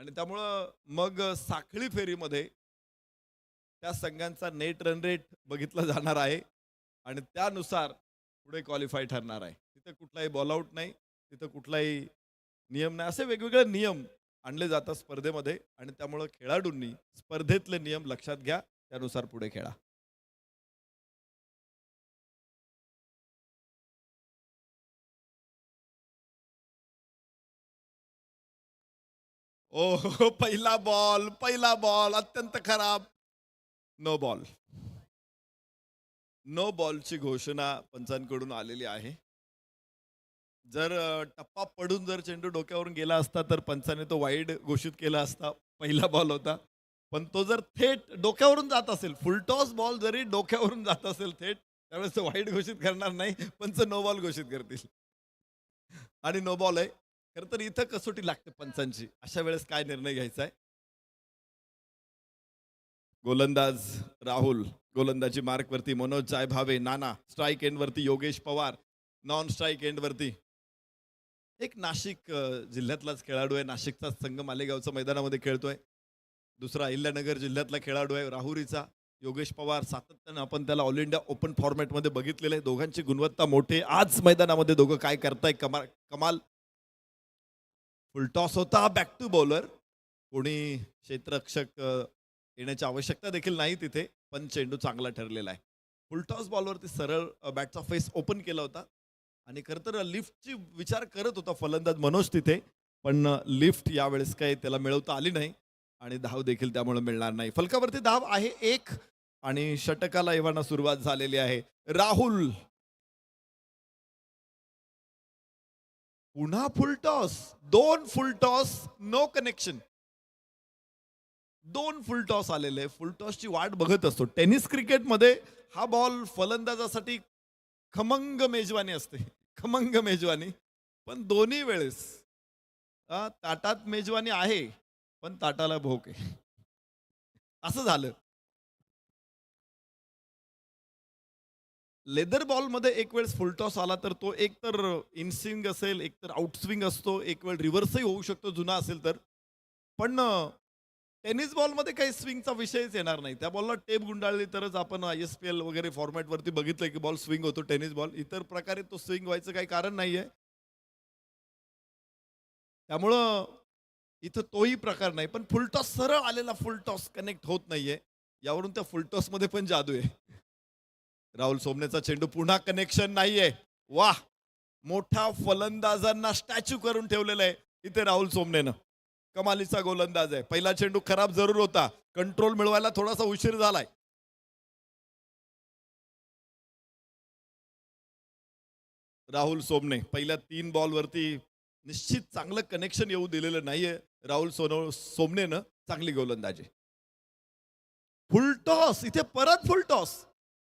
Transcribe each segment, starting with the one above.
आणि त्यामुळं मग साखळी फेरीमध्ये त्या संघांचा नेट रन रेट बघितला जाणार आहे आणि त्यानुसार पुढे क्वालिफाय ठरणार आहे. तिथे कुठलाही बॉल आउट नाही, तिथं कुठलाही नियम नाही. असे वेगवेगळे नियम आणले जातात स्पर्धेमध्ये आणि त्यामुळं खेळाडूंनी स्पर्धेतले नियम लक्षात घ्या, त्यानुसार पुढे खेळा. ओह! पहिला बॉल अत्यंत खराब. No ball. नो बॉलची घोषणा पंचांकडून आलेली आहे. जर टप्पा पडून जर चेंडू डोक्यावरून गेला असता, तर पंचाने तो वाईड घोषित केला असता. पहिला बॉल होता. पण तो जर थेट डोक्यावरून जात असेल, फुलटॉस बॉल जरी डोक्यावरून जात असेल थेट, त्यावेळेस तो वाईड घोषित करणार नाही. पंच नो बॉल घोषित करतील. आणि नो बॉल आहे. खरं तर इथं कसोटी लागते पंचांची. अशा वेळेस काय निर्णय घ्यायचा आहे? गोलंदाज राहुल, गोलंदाजी मार्कवरती मनोज जायभावे, नाना, स्ट्राईक एंडवरती योगेश पवार, नॉन स्ट्राईक एंडवरती एक नाशिक जिल्ह्यातलाच खेळाडू आहे. नाशिकचाच संघ मालेगावच्या मैदानामध्ये खेळतोय. दुसरा अहिल्यानगर जिल्ह्यातला खेळाडू आहे राहुरीचा योगेश पवार. सातत्यानं आपण त्याला ऑल इंडिया ओपन फॉर्मॅटमध्ये बघितलेलं आहे. दोघांची गुणवत्ता मोठी. आज मैदानामध्ये दोघं काय करताय कमाल कमाल. फुलटॉस होता बॅक टू बॉलर. कोणी क्षेत्ररक्षक येण्याची आवश्यकता देखील नाही तिथे. पण चेंडू चांगला ठरलेला आहे. फुलटॉस बॉलवरती सरळ बॅटचा फेस ओपन केला होता. आणि खरं तर लिफ्टची विचार करत होता फलंदाज मनोज तिथे. पण लिफ्ट यावेळेस काही त्याला मिळवता आली नाही. आणि धाव देखील त्यामुळे मिळणार नाही. फलकावरती धाव आहे 1 आणि षटकाला येवाना सुरुवात झालेली आहे. राहुल पुन्हा full toss. 2 full toss, no connection. 2 full toss आलेले. फुलटॉसची वाट बघत असतो. टेनिस क्रिकेटमध्ये हा बॉल फलंदाजासाठी खमंग मेजवानी असते. खमंग मेजवानी. पण दोन्ही वेळेस ताटात मेजवानी आहे, पण ताटाला भोक आहे. असं झालं. लेदर बॉलमध्ये एक वेळेस फुलटॉस आला तर तो एक तर इन स्विंग असेल, एक तर आउट स्विंग असतो, एक वेळ रिव्हर्सही होऊ शकतो जुना असेल तर. पण टेनिस बॉलमध्ये काही स्विंगचा विषयच येणार नाही. त्या बॉलला टेप गुंडाळली तरच आपण ISPL वगैरे फॉर्मॅटवरती बघितलंय की बॉल स्विंग होतो टेनिस बॉल. इतर प्रकारे तो स्विंग व्हायचं काही कारण नाहीये. त्यामुळं इथं तोही प्रकार नाही. पण फुलटॉस सरळ आलेला फुलटॉस कनेक्ट होत नाहीये. यावरून त्या फुलटॉसमध्ये पण जादू आहे. राहुल सोमनेचा चेंडू पुन्हा कनेक्शन नाहीये. वाह! मोठ्या फलंदाजांना स्टॅच्यू करून ठेवलेलं आहे इथे राहुल सोमनेनं. कमालीचा गोलंदाज आहे. पहिला चेंडू खराब जरूर होता. कंट्रोल मिळवायला थोडासा उशीर झालाय. राहुल सोमने पहिल्या 3 बॉलवरती निश्चित चांगलं कनेक्शन येऊ दिलेलं नाहीये. राहुल सोमनेनं चांगली गोलंदाजी. फुलटॉस इथे परत फुलटॉस.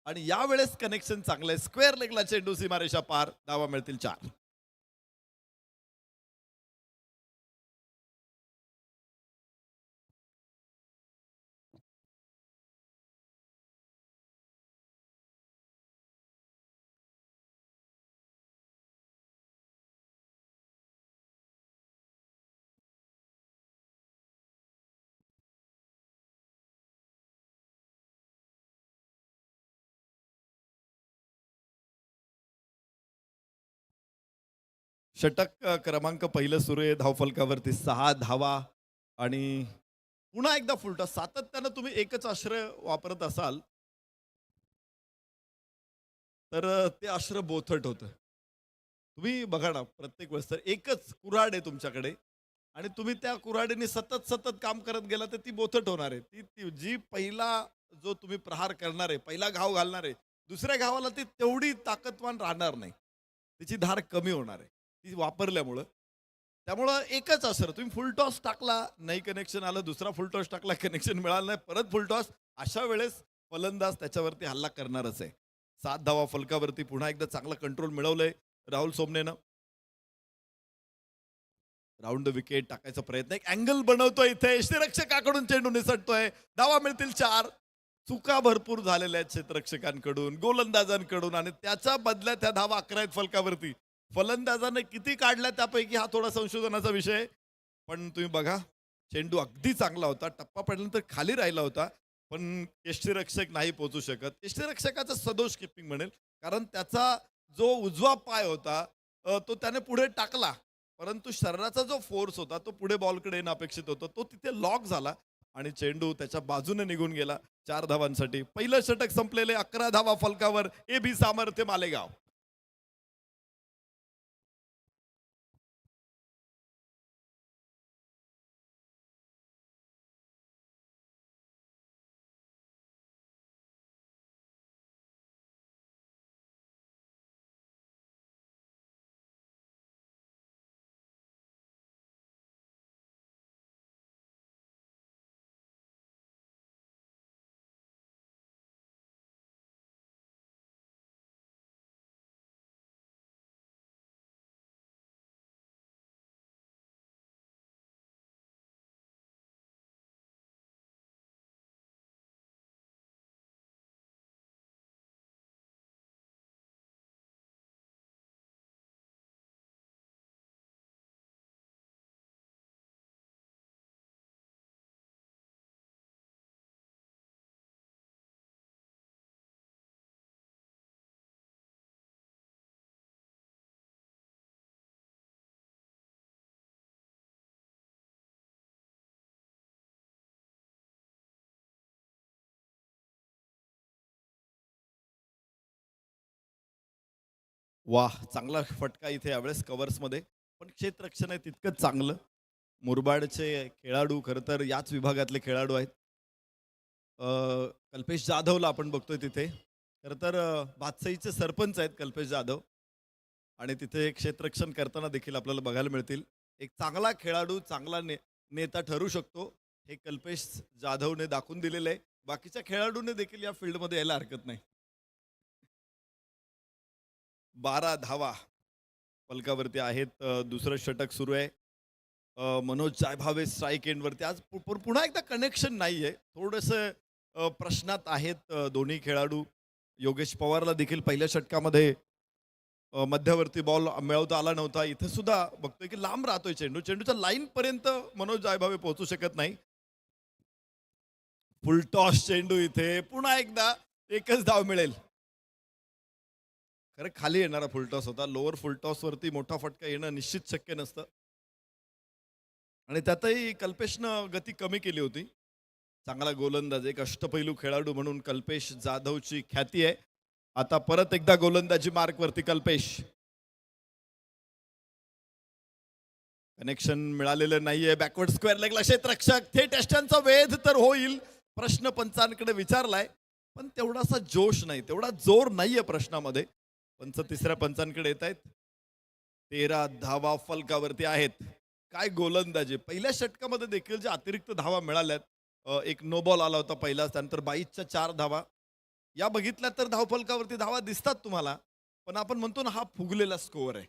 आणि यावेळेस कनेक्शन चांगलं आहे. स्क्वेअर लेगला चेंडू सीमारेषा पार. धावा मिळतील 4. षटक क्रमांक पहिलं सुरू आहे धावफलकावरती 6 धावा आणि पुन्हा एकदा फुलटॉस. सातत्यानं तुम्ही एकच आश्रय वापरत असाल तर ते आश्रय बोथट होतं. तुम्ही बघा ना प्रत्येक वेळेस तर एकच कुऱ्हाड आहे तुमच्याकडे आणि तुम्ही त्या कुऱ्हाडीने सतत सतत काम करत गेला तर ती बोथट होणार आहे. जी पहिला जो तुम्ही प्रहार करणार आहे, पहिला घाव घालणार आहे, दुसऱ्या घावाला ती तेवढी ताकदवान राहणार नाही. तिची धार कमी होणार आहे. ती वापरल्यामुळं. त्यामुळं एकच असर तुम्ही फुल टॉस टाकला, नाही कनेक्शन आलं. दुसरा फुल टॉस टाकला, कनेक्शन मिळालं नाही. परत फुल टॉस. अशा वेळेस फलंदाज त्याच्यावरती हल्ला करणारच आहे. 7 धावा फलकावरती पुन्हा एकदा चांगला कंट्रोल मिळवलंय राहुल सोमनेनं. राऊंड द विकेट टाकायचा प्रयत्न. एक अँगल बनवतोय इथे. क्षेत्ररक्षकाकडून चेंडू निसटतोय. धावा मिळतील 4. चुका भरपूर झालेल्या आहेत क्षेत्ररक्षकांकडून, गोलंदाजांकडून आणि त्याच्या बदल्यात त्या धावा 11 आहेत फलकावरती. फलंदाजाने किती काढल्या त्यापैकी हा थोडा संशोधनाचा विषय. पण तुम्ही बघा चेंडू अगदी चांगला होता. टप्पा पडल्यानंतर खाली राहिला होता. पण यष्टीरक्षक नाही पोहोचू शकत. यष्टीरक्षकाचं सदोष किपिंग म्हणेल. कारण त्याचा जो उजवा पाय होता तो त्याने पुढे टाकला. परंतु शरीराचा जो फोर्स होता तो पुढे बॉलकडे येणं अपेक्षित होतं. तो तिथे लॉक झाला आणि चेंडू त्याच्या बाजूने निघून गेला 4 धावांसाठी. पहिलं षटक संपलेले 11 धावा फलकावर. AB सामर्थ्य मालेगाव. वाह! चांगला फटका इथे यावेळेस कव्हर्समध्ये. पण क्षेत्ररक्षण आहे तितकंच चांगलं. मुरबाडचे खेळाडू खरं तर याच विभागातले खेळाडू आहेत. कल्पेश जाधवला आपण बघतोय तिथे. खरं तर भातसईचे सरपंच आहेत कल्पेश जाधव आणि तिथे क्षेत्ररक्षण करताना देखील आपल्याला बघायला मिळतील. एक चांगला खेळाडू, चांगला नेता ठरू शकतो. हे कल्पेश जाधवने दाखवून दिलेलं आहे. बाकीच्या खेळाडूने देखील या फील्डमध्ये यायला हरकत नाही. 12 धावा फलकावरती आहेत. दुसरं षटक सुरू आहे. मनोज जायभावे स्ट्राईक एंडवरती. आज पुन्हा एकदा कनेक्शन नाहीये. थोडंसं प्रश्नात आहेत दोन्ही खेळाडू. योगेश पवारला देखील पहिल्या षटकामध्ये मध्यवर्ती बॉल मिळवता आला नव्हता. इथे सुद्धा बघतोय की लांब राहतोय चेंडू. चेंडूच्या लाईन पर्यंत मनोज जायभावे पोहोचू शकत नाही. फुल टॉस चेंडू इथे. पुन्हा एकदा एकच धाव मिळेल. खरं खाली येणारा फुलटॉस होता. लोअर फुलटॉस वरती मोठा फटका येणं निश्चित शक्य नसतं. आणि त्यातही कल्पेशनं गती कमी केली होती. चांगला गोलंदाज, एक अष्टपैलू खेळाडू म्हणून कल्पेश जाधवची ख्याती आहे. आता परत एकदा गोलंदाजी मार्कवरती कल्पेश. कनेक्शन मिळालेलं नाहीये. बॅकवर्ड स्क्वेअर लेगला क्षेत्ररक्षक. थेट यष्ट्यांचा वेध तर होईल. प्रश्न पंचांकडे विचारलाय. पण तेवढासा जोश नाही, तेवढा जोर नाहीये प्रश्नामध्ये. पंच तिसऱ्या पंचांकडे येत आहेत. 13 धावा फलकावरती आहेत. काय गोलंदाजी. पहिल्या षटकामध्ये देखील जे अतिरिक्त धावा मिळाल्यात. एक नो बॉल आला होता पहिलाच. त्यानंतर 22च्या 4 धावा. या बघितल्या तर धावफलकावरती धावा दिसतात तुम्हाला. पण आपण म्हणतो ना हा फुगलेला स्कोअर आहे.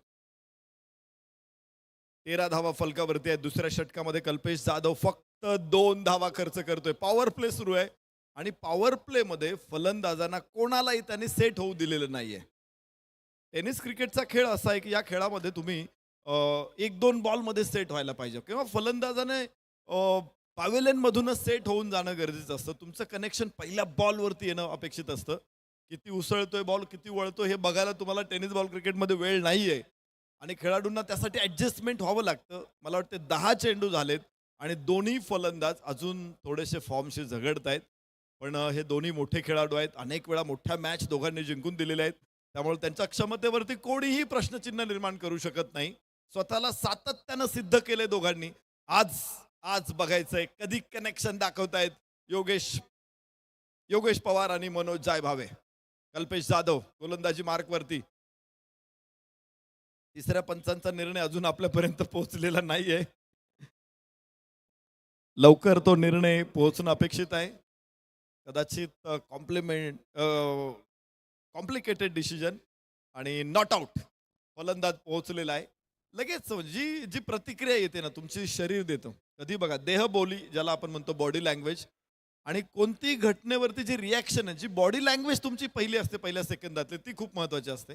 13 धावा फलकावरती आहे. दुसऱ्या षटकामध्ये कल्पेश जाधव फक्त 2 धावा खर्च करतोय. पॉवर प्ले सुरू आहे आणि पॉवर प्ले मध्ये फलंदाजांना कोणालाही त्यांनी सेट होऊ दिलेलं नाहीये. टेनिस क्रिकेटचा खेळ असा आहे की या खेळामध्ये तुम्ही 1-2 बॉलमध्ये सेट व्हायला पाहिजे किंवा फलंदाजाने पॅव्हेलियन मधूनच सेट होऊन जाणं गरजेचं असतं. तुमचं कनेक्शन पहिल्या बॉलवरती येणं अपेक्षित असतं. किती उसळतोय बॉल, किती वळतोय हे बघायला तुम्हाला टेनिस बॉल क्रिकेटमध्ये वेळ नाहीये आणि खेळाडूंना त्यासाठी ऍडजस्टमेंट व्हावं लागतं. मला वाटते 10 चेंडू झालेत आणि दोन्ही फलंदाज अजून थोडेसे फॉर्मशी झगडतायत. पण हे दोन्ही मोठे खेळाडू आहेत. अनेक वेळा मोठ्या मॅच दोघांनी जिंकून दिलेल्या आहेत. त्यामुळे त्यांच्या क्षमतेवरती कोणीही प्रश्नचिन्ह निर्माण करू शकत नाही. स्वतःला सातत्यानं सिद्ध केले दोघांनी. आज आज बघायचंय कधी कनेक्शन दाखवतायत योगेश योगेश पवार आणि मनोज जायभावे. कल्पेश जाधव गोलंदाजी मार्कवरती. तिसऱ्या पंचांचा निर्णय अजून आपल्यापर्यंत पोहोचलेला नाहीये. लवकर तो निर्णय पोहोचणं अपेक्षित आहे. कदाचित कॉम्प्लिकेटेड डिसिजन आणि नॉट आउट फलंदाज पोहोचलेला आहे. लगेच जी जी प्रतिक्रिया येते ना तुमची शरीर देतं. कधी बघा देहबोली ज्याला आपण म्हणतो बॉडी लँग्वेज आणि कोणती घटनेवरती जी रिॲक्शन आहे, जी बॉडी लँग्वेज तुमची पहिली असते पहिल्या सेकंदातली ती खूप महत्वाची असते.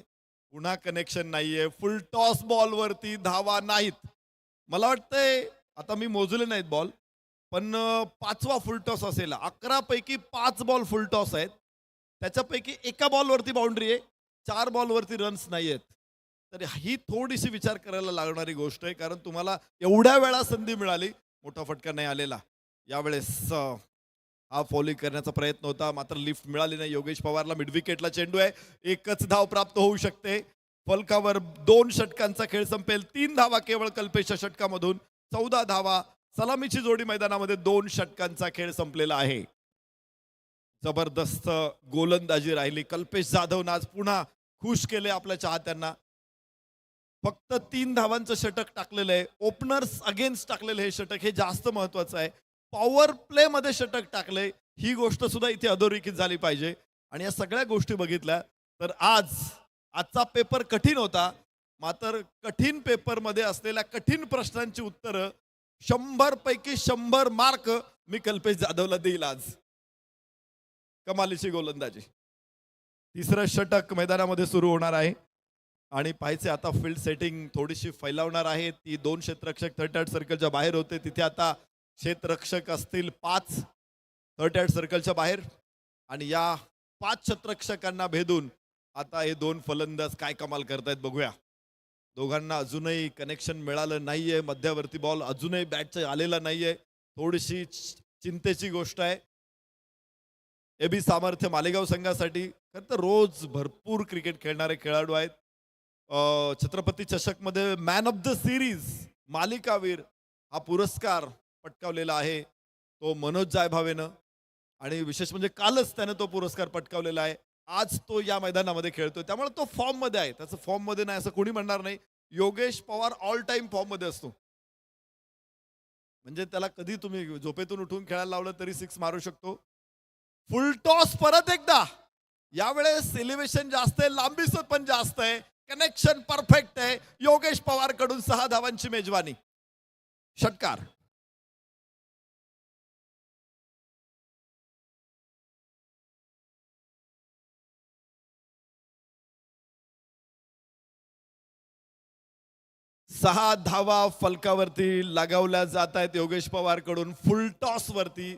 पुन्हा कनेक्शन नाहीये. फुल टॉस बॉलवरती धावा नाहीत. मला वाटतंय आता मी मोजले नाहीत बॉल. पण पाचवा फुलटॉस असेल. 11 पैकी 5 बॉल फुलटॉस आहेत. त्याच्यापैकी एका बॉलवरती बाउंड्री आहे. 4 बॉलवरती रन्स नाही आहेत. तर ही थोडीशी विचार करायला लागणारी गोष्ट आहे. कारण तुम्हाला एवढ्या वेळा संधी मिळाली, मोठा फटका नाही आलेला. यावेळेस हा फॉलिंग करण्याचा प्रयत्न होता, मात्र लिफ्ट मिळाली नाही. योगेश पवारला मिड विकेटला चेंडू आहे. एकच धाव प्राप्त होऊ शकते. फलकावर 2 षटकांचा खेळ संपेल. 3 धावा केवळ कल्पेशच्या षटकामधून, 14 धावा. सलामीची जोडी मैदानामध्ये 2 षटकांचा खेळ संपलेला आहे. जबरदस्त गोलंदाजी राहिली. कल्पेश जाधवनं आज पुन्हा खुश केले आपल्या चाहत्यांना. फक्त 3 धावांचं षटक टाकलेलं आहे. ओपनर्स अगेन्स्ट टाकलेलं हे षटक हे जास्त महत्वाचं आहे. पॉवर प्ले मध्ये षटक टाकले, ही गोष्ट सुद्धा इथे अधोरेखित झाली पाहिजे. आणि या सगळ्या गोष्टी बघितल्या तर आजचा पेपर कठीण होता. मात्र कठीण पेपरमध्ये असलेल्या कठीण प्रश्नांची उत्तरं 100 पैकी 100 मार्क मी कल्पेश जाधवला देईल आज. कमालीची गोलंदाजी. तिसरं षटक मैदानामध्ये सुरू होणार आहे आणि पाहायचे आता फील्ड सेटिंग थोडीशी फैलावणार आहे. ती 2 क्षेत्ररक्षक 38 सर्कलच्या बाहेर होते, तिथे आता क्षेत्ररक्षक असतील 5 38 सर्कलच्या बाहेर. आणि या 5 क्षेत्ररक्षकांना भेदून आता हे 2 फलंदाज काय कमाल करतायत बघूया. दोघांना अजूनही कनेक्शन मिळालं नाहीये. मध्यावरती बॉल अजूनही बॅटचा आलेला नाहीये. थोडीशी चिंतेची गोष्ट आहे. एबी सामर्थ्य मालेगाव संघासाठी खरं तर रोज भरपूर क्रिकेट खेळणारे खेळाडू आहेत. छत्रपती चषक मध्ये मॅन ऑफ द सिरीज मालिकावीर हा पुरस्कार पटकावलेला आहे तो मनोज जायभावेनं. आणि विशेष म्हणजे कालच त्याने तो पुरस्कार पटकावलेला आहे. आज तो या मैदानामध्ये खेळतोय, त्यामुळे तो फॉर्म मध्ये आहे. त्याचं फॉर्म मध्ये नाही असं कोणी म्हणणार नाही. Yogesh Pawar all time form मध्ये असतो. म्हणजे त्याला कधी तुम्ही झोपेतून उठून खेळायला लावलं तरी 6 मारू शकतो. फुल टॉस परत एकदा. यावेळेस एलिव्हेशन जास्त आहे, लांबी पण जास्त आहे, कनेक्शन परफेक्ट आहे. योगेश पवार कडून 6 धावांची मेजवानी. षटकार. सहा धावा फलकावरती लगावल्या जात आहेत योगेश पवार कडून फुल टॉस वरती.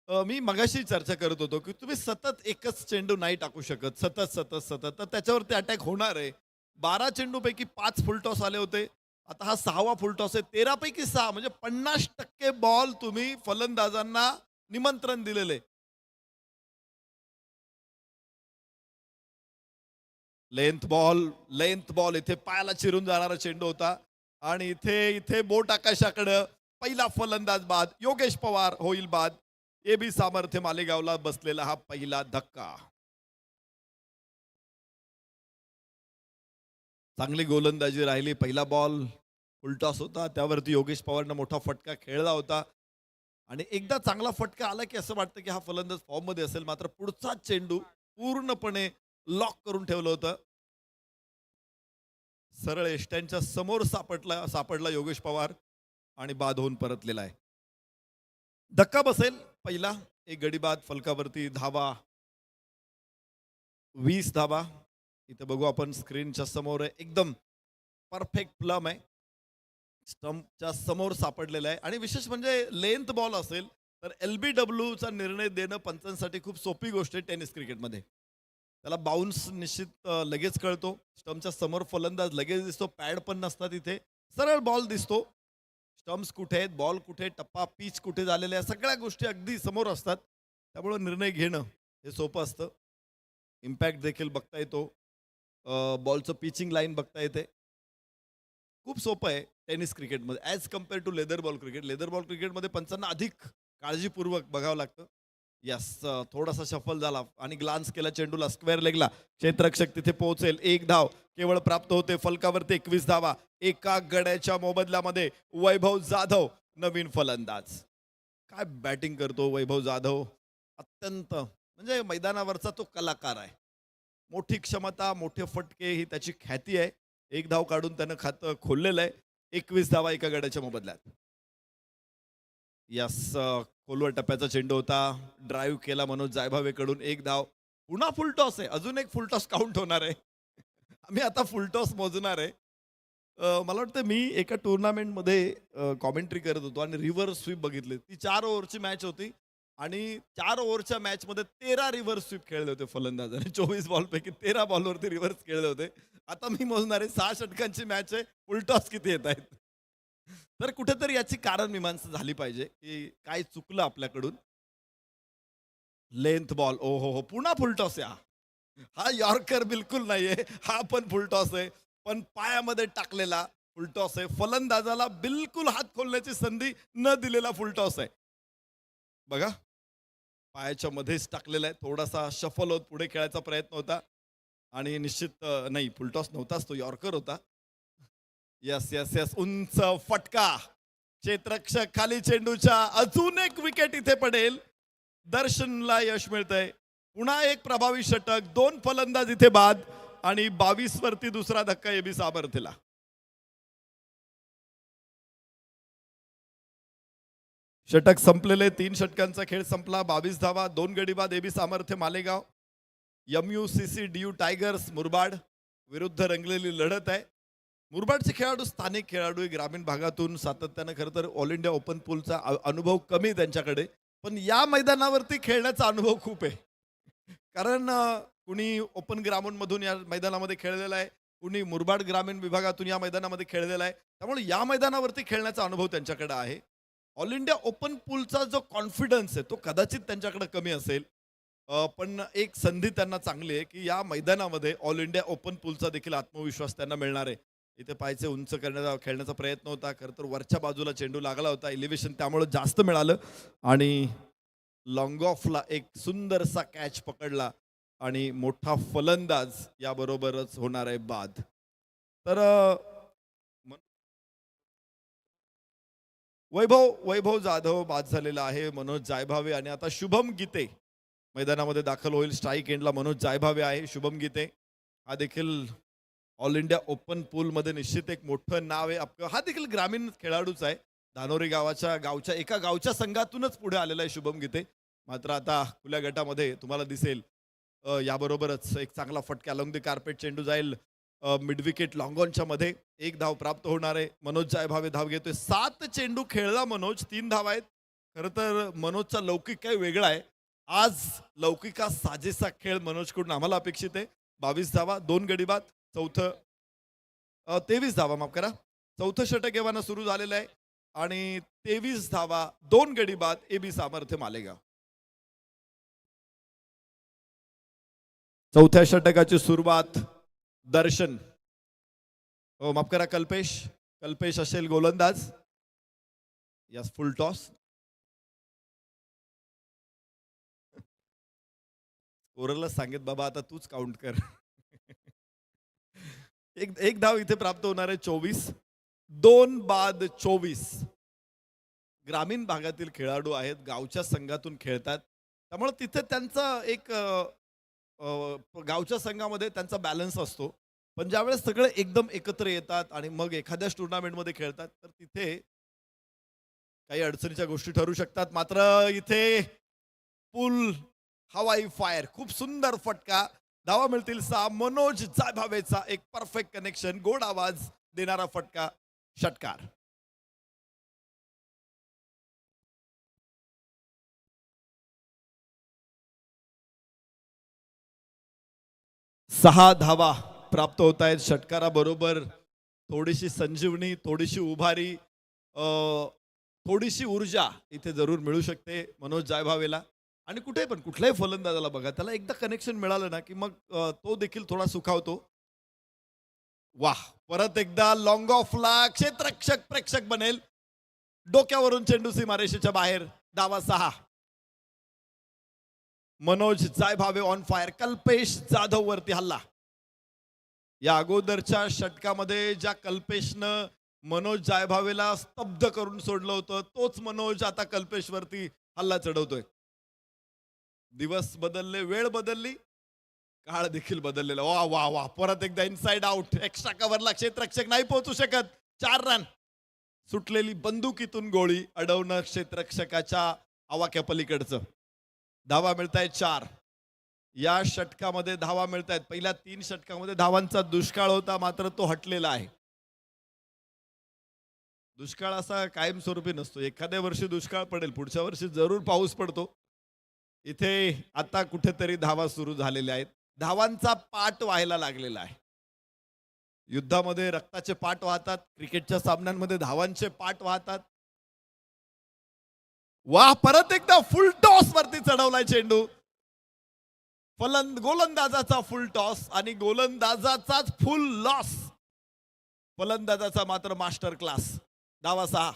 मी मगाशी चर्चा करत होतो की तुम्ही सतत एकच चेंडू नाही टाकू शकत, सतत सतत सतत, तर त्याच्यावरती अटॅक होणार आहे. 12 चेंडूपैकी 5 फुल टॉस आले होते. आता हा 6वा फुल टॉस आहे. 13 पैकी 6 म्हणजे 50% बॉल तुम्ही फलंदाजांना निमंत्रण दिलेले. लेंथ बॉल इथे पायाला चिरून जाणारा चेंडू होता. आणि इथे इथे बोट आकाशाकडं. पहिला फलंदाज बाद. योगेश पवार होईल बाद. एबी सामर्थ्य मालेगावला बसलेला हा पहिला धक्का. चांगली गोलंदाजी राहिली. पहिला बॉल फुलटॉस होता, त्यावरती योगेश पवारनं मोठा फटका खेळला होता. आणि एकदा चांगला फटका आला की असं वाटतं की हा फलंदाज फॉर्म मध्ये असेल. मात्र पुढचा चेंडू पूर्णपणे लॉक करून ठेवलं होतं. सरळ एष्ट्यांच्या समोर सापडला योगेश पवार आणि बाद होऊन परतलेला आहे. धक्का बसेल पहिला. एक गडी बाद. फलकावरती धावा 20 धावा. इथे बघू आपण स्क्रीनच्या समोर आहे. एकदम परफेक्ट प्लम आहे. स्टंपच्या समोर सापडलेला आहे. आणि विशेष म्हणजे लेंथ बॉल असेल तर LBW चा निर्णय देणं पंचांसाठी खूप सोपी गोष्ट आहे टेनिस क्रिकेटमध्ये. त्याला बाउन्स निश्चित लगेच कळतो. स्टंपच्या समोर फलंदाज लगेच दिसतो. पॅड पण नसतात इथे. सरळ बॉल दिसतो. स्टंप्स कुठे आहेत, बॉल कुठे, टप्पा पिच कुठे झालेल्या, सगळ्या गोष्टी अगदी समोर असतात. त्यामुळे निर्णय घेणं हे सोपं असतं. इम्पॅक्ट देखील बघता येतो. बॉलचं पिचिंग लाईन बघता येते. खूप सोपं आहे टेनिस क्रिकेटमध्ये as compare to leather ball cricket. Leather ball क्रिकेटमध्ये पंचांना अधिक काळजीपूर्वक बघावं लागतं. यस, थोडासा शफल झाला आणि ग्लान्स केला चेंडूला स्क्वेअर लेगला. क्षेत्ररक्षक तिथे पोहोचेल. 1 धाव केवळ प्राप्त होते. फलकावरती 21 धावा. एका गड्याच्या मोबदल्यामध्ये वैभव जाधव नवीन फलंदाज. काय बॅटिंग करतो वैभव जाधव. अत्यंत म्हणजे मैदानावरचा तो कलाकार आहे. मोठी क्षमता, मोठे फटके ही त्याची ख्याती आहे. 1 धाव काढून त्यानं खातं खोललेलं आहे. 21 धावा एका गड्याच्या मोबदल्यात. यस, खोलवर टप्प्याचा चेंडू होता. ड्राईव्ह केला मनोज जायभावेकडून. 1 धाव. पुन्हा फुल टॉस आहे. अजून एक फुल टॉस काउंट होणार आहे. आम्ही आता फुल टॉस मोजणार आहे. मला वाटतं मी एका टुर्नामेंटमध्ये कॉमेंट्री करत होतो आणि रिव्हर्स स्वीप बघितली. ती 4 ओव्हरची मॅच होती आणि 4 ओव्हरच्या मॅचमध्ये 13 रिव्हर्स स्वीप खेळले होते फलंदाजाने. 24 बॉलपैकी 13 बॉलवरती रिव्हर्स खेळले होते. आता मी मोजणार आहे 6 षटकांची मॅच आहे. फुल टॉस किती येत आहेत? तर कुठेतरी याची कारण मीमांसा झाली पाहिजे, की काय चुकलं आपल्याकडून. Length ball. ओ हो, हो. पुन्हा फुल टॉस आहे हा. हा यॉर्कर बिलकुल नाहीये. हा पण फुल टॉस आहे. पण पायामध्ये टाकलेला फुल टॉस आहे. फलंदाजाला बिलकुल हात खोलण्याची संधी न दिलेला फुल टॉस आहे. बघा, पायाच्या मध्येच टाकलेला आहे. थोडासा शफल होत पुढे खेळायचा प्रयत्न होता आणि निश्चित नाही फुल टॉस नव्हताच, तो यॉर्कर होता. Yes, yes, yes. उंच फटका. क्षेत्ररक्षक खाली चेंडूच्या अजून एक विकेट इथे पडेल. दर्शनला यश मिळतंय. पुन्हा एक प्रभावी षटक. 2 फलंदाज इथे बाद आणि 22 वरती दुसरा धक्का एबी सामर्थ्यला. षटक संपलेले. 3 षटकांचा खेळ संपला. 22 धावा, 2 गडी बाद. एबी सामर्थ्य Malegaon. MUCC DU tigers Murbad विरुद्ध रंगलेली लढत आहे. मुरबाडचे खेळाडू स्थानिक खेळाडू आहे. ग्रामीण भागातून सातत्यानं खरं तर ऑल इंडिया ओपन पूलचा अनुभव कमी आहे त्यांच्याकडे. पण या मैदानावरती खेळण्याचा अनुभव खूप आहे. कारण कुणी ओपन ग्राउंडमधून या मैदानामध्ये खेळलेला आहे. कुणी मुरबाड ग्रामीण विभागातून या मैदानामध्ये खेळलेला आहे. त्यामुळे या मैदानावरती खेळण्याचा अनुभव त्यांच्याकडे आहे. ऑल इंडिया ओपन पूलचा जो कॉन्फिडन्स आहे तो कदाचित त्यांच्याकडे कमी असेल. पण एक संधी त्यांना चांगली आहे, की या मैदानामध्ये ऑल इंडिया ओपन पूलचा देखील आत्मविश्वास त्यांना मिळणार आहे. इथे पायचे उंच करण्याचा खेळण्याचा प्रयत्न होता. खरं तर वरच्या बाजूला चेंडू लागला होता. एलिव्हेशन त्यामुळे जास्त मिळालं आणि लॉंग ऑफला एक सुंदरसा कॅच पकडला आणि मोठा फलंदाज याबरोबरच होणार आहे बाद. तर वैभव वैभव जाधव बाद झालेला आहे. मनोज जायभावे आणि आता शुभम गीते मैदानामध्ये दाखल होईल. स्ट्राईक एंडला मनोज जायभावे आहे. शुभम गीते हा देखील ऑल इंडिया ओपन पूलमध्ये निश्चित एक मोठं नाव आहे. हा देखील ग्रामीण खेळाडूच आहे. धानोरी गावच्या एका गावच्या संघातूनच पुढे आलेला आहे शुभम गीते. मात्र आता खुल्या गटामध्ये तुम्हाला दिसेल याबरोबरच एक चांगला फटका अलॉंग द कार्पेट चेंडू जाईल मिड विकेट लॉंगॉनच्या मध्ये. 1 धाव प्राप्त होणार आहे. मनोज जायभावे धाव घेतोय. 7 चेंडू खेळला मनोज, 3 धावा आहेत. खरं तर मनोजचा लौकिक काही वेगळा आहे. आज लौकिका साजेसा खेळ मनोजकडून आम्हाला अपेक्षित आहे. 22 धावा, 2 गडी बाद. चौथं 23 धावा माफ करा. चौथं षटक एव्हाना सुरू झालेलं आहे आणि 23 धावा, 2 गडी बाद. एबी सामर्थ्य मालेगाव. चौथ्या षटकाची सुरुवात दर्शन. हो माफ करा कल्पेश. कल्पेश असेल गोलंदाज. यस फुल टॉस. ओरलच सांगेत बाबा आता तूच काउंट कर. एक धाव इथे प्राप्त होणार आहे. 24, 2 बाद 24. ग्रामीण भागातील खेळाडू आहेत. गावच्या संघातून खेळतात. त्यामुळे तिथे त्यांचा एक गावच्या संघामध्ये त्यांचा बॅलन्स असतो. पण ज्यावेळेस सगळे एकदम एकत्र येतात आणि मग एखाद्याच टुर्नामेंटमध्ये खेळतात तर तिथे काही अडचणीच्या गोष्टी ठरू शकतात. मात्र इथे पूल हवाई फायर. खूप सुंदर फटका. धावा मिळतील 6. मनोज जायभावेचा एक परफेक्ट कनेक्शन. गोड आवाज देणारा फटका. षटकार. 6 धावा प्राप्त होत आहेत षटकाराबरोबर. थोडीशी संजीवनी, थोडीशी उभारी, थोडीशी ऊर्जा इथे जरूर मिळू शकते मनोज जायभावेला. आणि कुठे पण कुठल्याही फलंदाजाला बघा, त्याला एकदा कनेक्शन मिळालं ना की मग तो देखील थोडा सुखावतो. वाह, परत एकदा लॉंग ऑफला क्षेत्ररक्षक प्रेक्षक बनेल. डोक्यावरून चेंडू सीमारेषेच्या बाहेर. धावा 6. Manoj Jaybhave on fire. कल्पेश जाधव वरती हल्ला. या अगोदरच्या षटकामध्ये ज्या कल्पेशनं मनोज जायभावेला स्तब्ध करून सोडलं होतं, तोच मनोज आता कल्पेश वरती हल्ला चढवतोय. दिवस बदलले, वेळ बदलली, काळ देखील बदललेला. वा वा वा, परत एकदा इनसाइड आउट. एक्स्ट्रा कव्हरला क्षेत्ररक्षक नाही पोहोचू शकत. 4 रन. सुटलेली बंदुकीतून गोळी अडवणं क्षेत्ररक्षकाच्या आवाक्या पलीकडचं. धावा मिळतायत 4. या षटकामध्ये धावा मिळतायत. पहिल्या 3 षटकामध्ये धावांचा दुष्काळ होता, मात्र तो हटलेला आहे. दुष्काळ असा कायमस्वरूपी नसतो. एखाद्या वर्षी दुष्काळ पडेल, पुढच्या वर्षी जरूर पाऊस पडतो. इथे आता कुठेतरी धावा सुरू झालेल्या आहेत. धावांचा पाट व्हायला लागलेला आहे. युद्धामध्ये रक्ताचे पाट वाहतात, क्रिकेटच्या सामन्यांमध्ये धावांचे पाट वाहतात. वाह, परत एकदा फुल टॉस वरती चढवलाय चेंडू. गोलंदाजाचा फुल टॉस आणि गोलंदाजाचाच फुल लॉस. फलंदाजाचा मात्र मास्टर क्लास. धावा 6.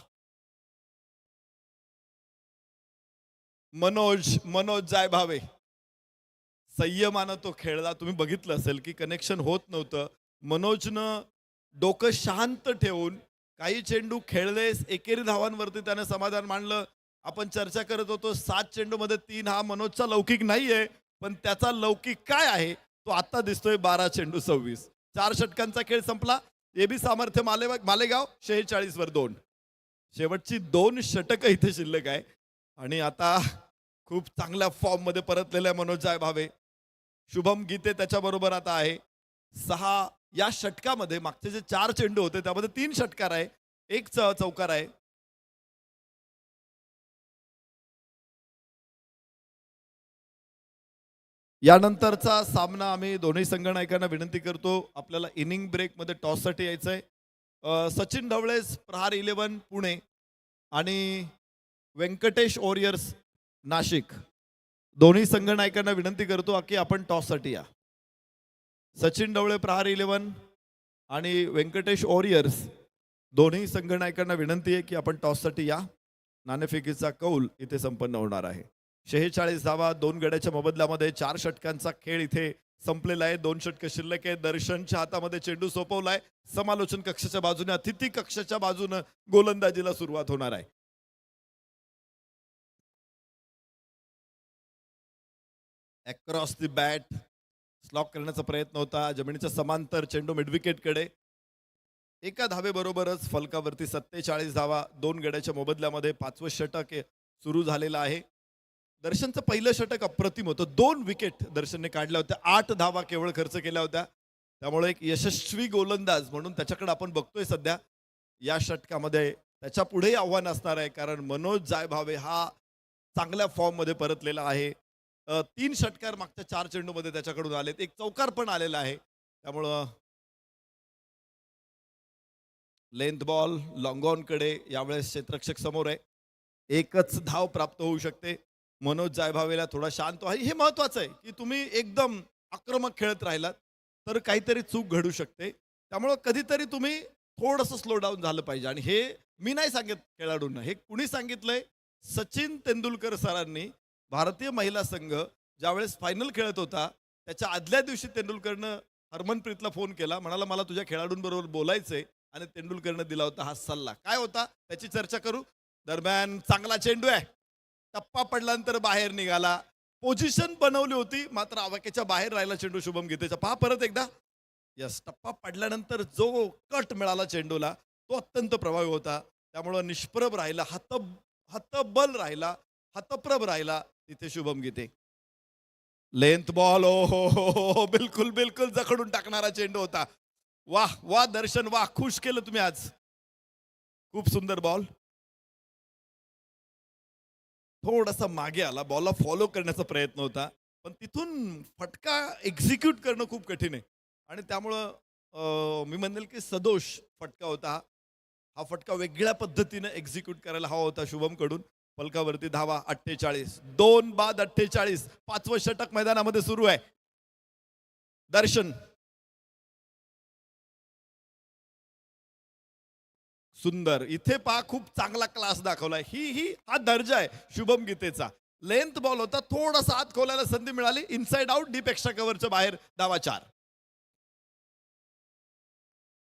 मनोज जायभावे संयमानं तो खेळला. तुम्ही बघितलं असेल की कनेक्शन होत नव्हतं. मनोजनं डोकं शांत ठेवून काही चेंडू खेळले. एकेरी धावांवरती त्याने समाधान मानलं. आपण चर्चा करत होतो 7 चेंडूमध्ये 3 हा मनोजचा लौकिक नाहीये, पण त्याचा लौकिक काय आहे तो आता दिसतोय. 12 चेंडू 26. 4 षटकांचा खेळ संपला. एबी सामर्थ्य मालेगाव 46 वर 2. शेवटची 2 षटकं इथे शिल्लक आहे आणि आता खूप चांगल्या फॉर्म मध्ये परतलेला मनोज जायभावे. शुभम गीते त्याच्याबरोबर आता आहे. 6 या षटकामध्ये मागचे जे 4 चेंडू होते त्यामध्ये 3 षटकार आहे, 1 चौकार आहे. यानंतरचा सामना आम्ही दोन्ही संघनायकांना विनंती करतो, आपल्याला इनिंग ब्रेक मध्ये टॉस साठी यायचंय. सचिन ढवळेस प्रहार 11 पुणे आणि व्यंकटेश ओरियर्स नाशिक, दोन्ही संघनायकांना विनंती करतो की आपण टॉस साठी या. सचिन ढवळे प्रहार 11 आणि व्यंकटेश ओरियर्स दोन्ही संघनायकांना विनंती आहे की आपण टॉस साठी या. नाणेफेकीचा कौल इथे संपन्न होणार आहे. 46 धावा 2 गड्याच्या मोबदल्यामध्ये. 4 षटकांचा खेळ इथे संपलेला आहे. 2 षटक शिल्लक आहे. दर्शनच्या हातामध्ये चेंडू सोपवलाय. समालोचन कक्षाच्या बाजूने, अतिथी कक्षाच्या बाजूने गोलंदाजीला सुरुवात होणार आहे. अक्रॉस द बॅट स्लॉक करण्याचा प्रयत्न होता. जमिनीच्या समांतर चेंडू मिडविकेट कडे. एका धावेबरोबरच फलकावरती 47 धावा 2 गड्याच्या मोबदल्यामध्ये 5वं षटक सुरू झालेलं आहे. दर्शनचं पहिलं षटक अप्रतिम होतं. 2 विकेट दर्शनने काढल्या होत्या. 8 धावा केवळ खर्च केल्या होत्या. त्यामुळे एक यशस्वी गोलंदाज म्हणून त्याच्याकडे आपण बघतोय सध्या. या षटकामध्ये त्याच्या पुढेही आव्हान असणार आहे, कारण मनोज जायभावे हा चांगल्या फॉर्म मध्ये परतलेला आहे. 3 षटकार मागच्या 4 चेंडूमध्ये त्याच्याकडून आलेत. एक चौकार पण आलेला आहे. त्यामुळं लेंथ बॉल लॉंग ऑन कडे यावेळेस क्षेत्ररक्षक समोर आहे. एकच धाव प्राप्त होऊ शकते. मनोज जायभावेला थोडा शांत व्हा. हे महत्वाचं आहे की तुम्ही एकदम आक्रमक खेळत राहिलात तर काहीतरी चूक घडू शकते. त्यामुळं कधीतरी तुम्ही थोडंसं स्लो डाऊन झालं पाहिजे. आणि हे मी नाही सांगत खेळाडूंना, हे कुणी सांगितलंय? सचिन तेंडुलकर सरांनी. भारतीय महिला संघ ज्यावेळेस फायनल खेळत होता त्याच्या आदल्या दिवशी तेंडुलकरनं हरमनप्रीतला फोन केला, म्हणाला मला तुझ्या खेळाडूंबरोबर बोलायचंय, आणि तेंडुलकरनं दिला होता हा सल्ला. काय होता त्याची चर्चा करू. दरम्यान चांगला चेंडू आहे. टप्पा पडल्यानंतर बाहेर निघाला. पोझिशन बनवली होती मात्र आवाक्याच्या बाहेर राहिला चेंडू शुभम गीतेचा. पहा परत एकदा. यस, टप्पा पडल्यानंतर जो कट मिळाला चेंडूला तो अत्यंत प्रभावी होता. त्यामुळं निष्प्रभ राहिला, हतबल राहिला, हतप्रभ राहिला तिथे शुभम गीते. लेंथ बॉल, ओ हो, बिलकुल बिलकुल जखडून टाकणारा चेंडू होता. वाह वाह दर्शन, वाह, खुश केलं तुम्ही आज. खूप सुंदर बॉल. थोडासा मागे आला, बॉलला फॉलो करण्याचा प्रयत्न होता, पण तिथून फटका एक्झिक्यूट करणं खूप कठीण आहे. आणि त्यामुळं मी म्हणेल की सदोष फटका होता. हा फटका वेगळ्या पद्धतीने एक्झिक्यूट करायला हवा होता शुभम कडून. फलकावरती धावा 48, 2 बाद 48. 5वं षटक मैदानामध्ये सुरू आहे. दर्शन सुंदर इथे पहा, खूप चांगला क्लास दाखवलाय. हा दर्जा आहे शुभम गीतेचा. लेंथ बॉल होता, थोडासा आत खोलायला संधी मिळाली. इनसाइड आउट, डीप एक्स्ट्रा कव्हरच्या बाहेर. धावा 4.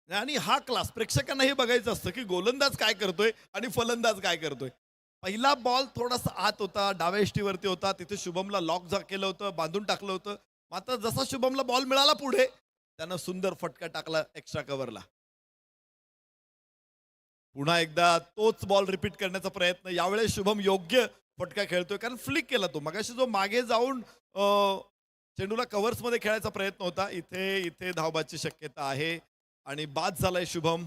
आणि हा क्लास प्रेक्षकांना हे बघायचं असतं की गोलंदाज काय करतोय आणि फलंदाज काय करतोय. पहिला बॉल थोडासा आत होता, डाव्या इष्टीवरती होता, तिथे शुभमला लॉक केलं होतं, बांधून टाकलं होतं. मात्र जसा शुभमला बॉल मिळाला पुढे, त्यानं सुंदर फटका टाकला एक्स्ट्रा कव्हरला. पुन्हा एकदा तोच बॉल रिपीट करण्याचा प्रयत्न. यावेळेस शुभम योग्य फटका खेळतोय, कारण फ्लिक केला तो. मगाशी जो मागे जाऊन चेंडूला कव्हर्स मध्ये खेळायचा प्रयत्न होता, इथे धावबाची शक्यता आहे आणि बाद झालाय शुभम.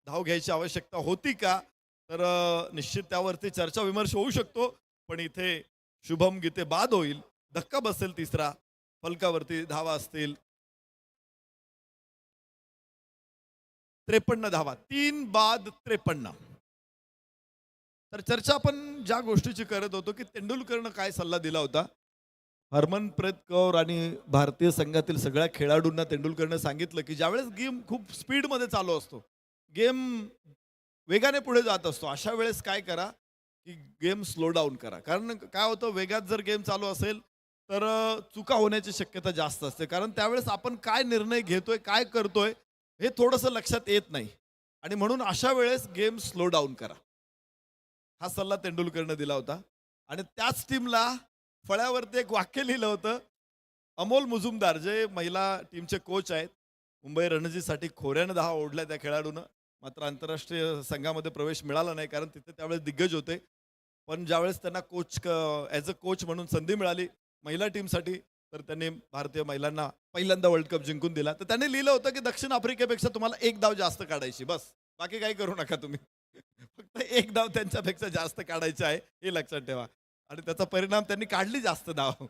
धाव घ्यायची आवश्यकता होती का? तर निश्चित त्यावरती चर्चा विमर्श होऊ शकतो. पण इथे शुभम गीते बाद होईल, धक्का बसेल तिसरा, फलकावरती धावा असतील 53 धावा, 3 बाद 53. तर चर्चा आपण ज्या गोष्टीची करत होतो की तेंडुलकरनं काय सल्ला दिला होता. हरमनप्रीत कौर आणि भारतीय संघातील सगळ्या खेळाडूंना तेंडुलकरनं सांगितलं की ज्यावेळेस गेम खूप स्पीडमध्ये चालू असतो, गेम वेगाने पुढे जात असतो, अशा वेळेस काय करा की गेम स्लो डाऊन करा. कारण काय होतं, वेगात जर गेम चालू असेल तर चुका होण्याची शक्यता जास्त असते. कारण त्यावेळेस आपण काय निर्णय घेतोय, काय करतोय हे थोडंसं लक्षात येत नाही. आणि म्हणून अशा वेळेस गेम स्लो डाऊन करा. हा सल्ला तेंडुलकरनं दिला होता. आणि त्याच टीमला फळ्यावरती एक वाक्य लिहिलं होतं. अमोल मुजुमदार जे महिला टीमचे कोच आहेत. मुंबई रणजीसाठी खोऱ्यानं 10 ओढल्या त्या खेळाडूनं. मात्र आंतरराष्ट्रीय संघामध्ये प्रवेश मिळाला नाही, कारण तिथे त्यावेळेस दिग्गज होते. पण ज्यावेळेस त्यांना ॲज अ कोच म्हणून संधी मिळाली महिला टीमसाठी, तर त्यांनी भारतीय महिलांना पहिल्यांदा वर्ल्ड कप जिंकून दिला. तर त्यांनी लिहिलं होतं की दक्षिण आफ्रिकेपेक्षा तुम्हाला एक धाव जास्त काढायची, बस बाकी काही करू नका तुम्ही. फक्त एक धाव त्यांच्यापेक्षा जास्त काढायची आहे, हे लक्षात ठेवा. आणि त्याचा परिणाम त्यांनी काढली जास्त धाव.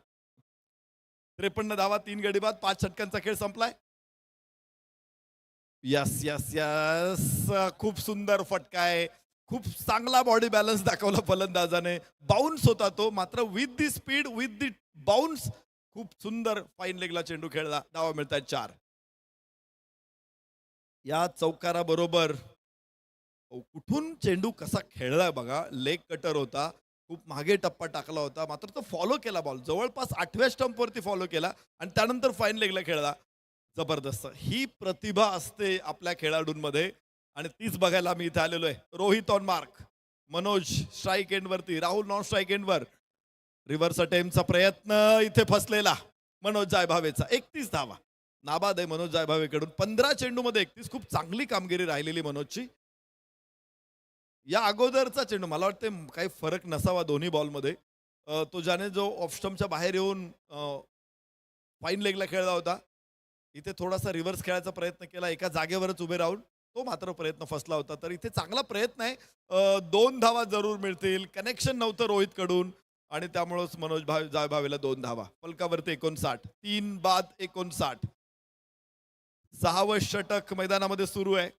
53 धावा, 3 गडी बाद, 5 षटकांचा खेळ संपलाय. यस यस यस, खूप सुंदर फटका आहे. खूप चांगला बॉडी बॅलन्स दाखवला फलंदाजाने. बाउन्स होता तो, मात्र with the speed, with the bounce, खूप सुंदर फाईन लेगला चेंडू खेळला. धावा मिळतात 4. या चौकाराबरोबर कुठून चेंडू कसा खेळलाय बघा. लेग कटर होता, खूप मागे टप्पा टाकला होता, मात्र तो फॉलो केला बॉल. जवळपास 8व्या स्टंपवरती फॉलो केला आणि त्यानंतर फाईन लेगला खेळला. जबरदस्त. ही प्रतिभा असते आपल्या खेळाडूंमध्ये आणि तीच बघायला मी इथे आलेलो आहे. Rohit on mark, Manoj strike एंडवरती, राहुल नॉन स्ट्राईक एंडवर. रिव्हर्स अटेम्प्टचा प्रयत्न इथे फसलेला मनोज जायभावेचा. 31 धावा नाबाद आहे मनोज जायभावेकडून. 15 चेंडूमध्ये 31. खूप चांगली कामगिरी राहिलेली मनोजची. या अगोदरचा चेंडू मला वाटते काही फरक नसावा दोन्ही बॉलमध्ये. तो ज्याने जो ऑफ स्टंपच्या बाहेर येऊन फाईन लेगला खेळला होता, इथे थोडासा रिव्हर्स खेळायचा प्रयत्न केला एका जागेवरच उभे राहून, तो मात्र प्रयत्न फसला होता. तर इथे चांगला प्रयत्न आहे. 2 धावा जरूर मिळतील. कनेक्शन नव्हतं रोहितकडून आणि त्यामुळंच जायभावेला 2 धावा. फलकावरती 59, 3 बाद 59. 6वं षटक मैदानामध्ये सुरू आहे.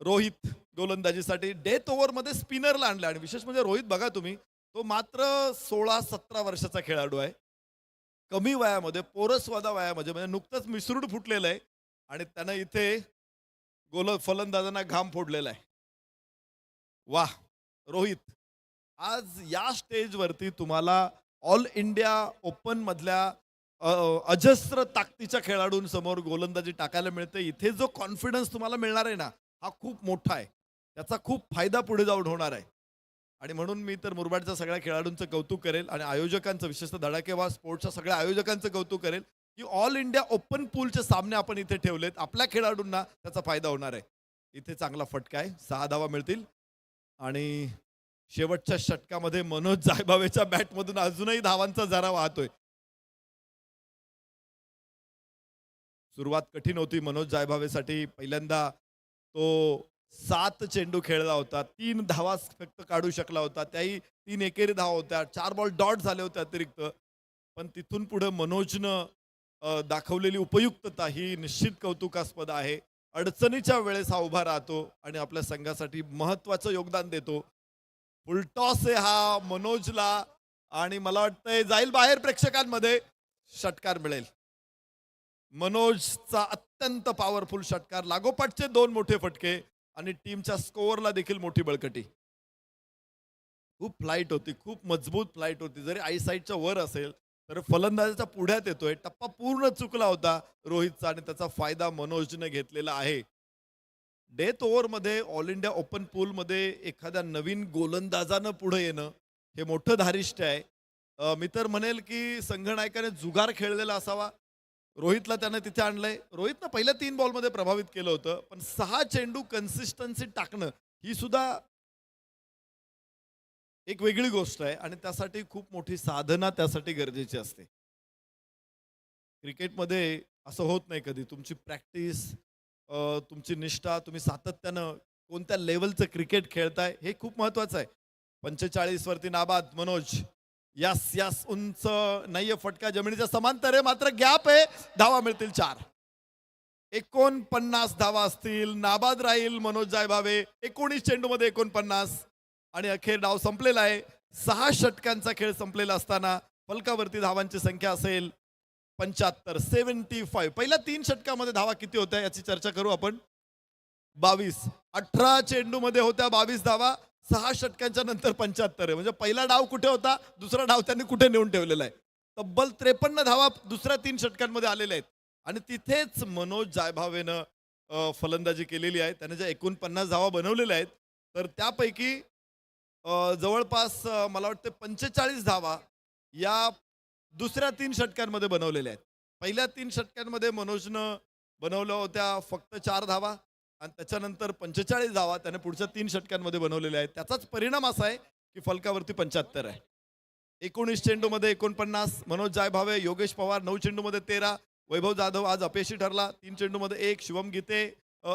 रोहित गोलंदाजीसाठी डेथ ओव्हरमध्ये स्पिनरला आणलं आणि विशेष म्हणजे रोहित बघा तुम्ही, तो मात्र 16-17 वर्षाचा खेळाडू आहे. कमी वयामध्ये, पोरसवादा वयामध्ये, म्हणजे नुकतंच मिसरूड फुटलेलं आहे आणि त्यानं इथे फलंदाजांना घाम फोडलेला आहे. वाह! रोहित, आज या स्टेजवरती तुम्हाला ऑल इंडिया ओपन मधल्या अजस्र ताकदीच्या खेळाडूंसमोर गोलंदाजी टाकायला मिळते. इथे जो कॉन्फिडन्स तुम्हाला मिळणार आहे ना, हा खूप मोठा आहे. त्याचा खूप फायदा पुढे जाऊन होणार आहे. आणि म्हणून मी तर मुरबाडच्या सगळ्या खेळाडूंचं कौतुक करेल आणि आयोजकांचं, विशेषतः धडाकेबाज स्पोर्ट्सच्या सगळ्या आयोजकांचं कौतुक करेल की ऑल इंडिया ओपन पूलचे सामने आपण इथे ठेवलेत. आपल्या खेळाडूंना त्याचा फायदा होणार आहे. इथे चांगला फटका आहे. 6 धावा मिळतील. आणि शेवटच्या षटकामध्ये मनोज जायभावेच्या बॅटमधून अजूनही धावांचा झरा वाहतोय. सुरुवात कठीण होती मनोज जायभावेसाठी. पहिल्यांदा तो 7 चेंडू खेळला होता. 3 धावा फक्त काढू शकला होता. त्याही 3 एकेरी धावा होत्या. 4 बॉल डॉट झाले होते अतिरिक्त. पण तिथून पुढे मनोजनं दाखवलेली उपयुक्तता ही निश्चित कौतुकास्पद आहे. अडचणीच्या वेळेस हा उभा राहतो आणि आपल्या संघासाठी महत्वाचं योगदान देतो. फुलटॉस आहे हा मनोजला आणि मला वाटतंय जाईल बाहेर प्रेक्षकांमध्ये. षटकार मिळेल. मनोजचा अत्यंत पॉवरफुल षटकार, लागोपाठचे 2 मोठे फटके आणि टीमच्या स्कोअरला देखील मोठी बळकटी. खूप फ्लाईट होती, खूप मजबूत फ्लाईट होती. जरी आयसाईटच्या वर असेल तर फलंदाजाच्या पुढ्यात येतोय. टप्पा पूर्ण चुकला होता रोहितचा आणि त्याचा फायदा मनोजने घेतलेला आहे. डेथ ओव्हरमध्ये ऑल इंडिया ओपन पूलमध्ये एखाद्या नवीन गोलंदाजानं पुढे येणं हे मोठं धारिष्ट्य आहे. मी तर म्हणेल की संघनायकाने जुगार खेळलेला असावा. रोहितला त्यानं तिथे आणलंय. रोहितनं पहिल्या 3 बॉलमध्ये प्रभावित केलं होतं, पण 6 चेंडू कन्सिस्टन्सी टाकणं ही सुद्धा एक वेगळी गोष्ट आहे आणि त्यासाठी खूप मोठी साधना त्यासाठी गरजेची असते. क्रिकेटमध्ये असं होत नाही कधी. तुमची प्रॅक्टिस, तुमची निष्ठा, तुम्ही सातत्यानं कोणत्या लेवलचं क्रिकेट खेळताय हे खूप महत्वाचं आहे. 45 वरती नाबाद मनोज. यस यस, उंच नाहीये फटका, जमिनीच्या समांतर आहे, मात्र गॅप आहे. धावा मिळतील 4. 49 धावा असतील. नाबाद राहील मनोज जायभावे. 19 चेंडूमध्ये 49 आणि अखेर डाव संपलेला आहे. 6 षटकांचा खेळ संपलेला असताना फलकावरती धावांची संख्या असेल 75, 75. पहिल्या 3 षटकामध्ये धावा किती होत्या याची चर्चा करू आपण. 22. 18 चेंडूमध्ये होत्या 22 धावा. 6 षटकांच्या नंतर 75 आहे. म्हणजे पहिला डाव कुठे होता, दुसरा डाव त्यांनी कुठे नेऊन ठेवलेला आहे. तब्बल 53 धावा दुसऱ्या 3 षटकांमध्ये आलेल्या आहेत आणि तिथेच मनोज जायभावेनं फलंदाजी केलेली आहे. त्याने ज्या 49 धावा बनवलेल्या आहेत, तर त्यापैकी जवळपास मला वाटतं 45 धावा या दुसऱ्या 3 षटकांमध्ये बनवलेल्या आहेत. पहिल्या 3 षटकांमध्ये मनोजनं बनवल्या होत्या फक्त 4 धावा आणि त्याच्यानंतर 45 धावा त्याने पुढच्या 3 षटकांमध्ये बनवलेल्या आहेत. त्याचाच परिणाम असा आहे की फलकावरती 75 आहे. 19 चेंडूमध्ये 49 मनोज जायभावे. योगेश पवार 9 चेंडूमध्ये 13. वैभव जाधव आज अपयशी ठरला. 3 चेंडूमध्ये 1. शुभम गीते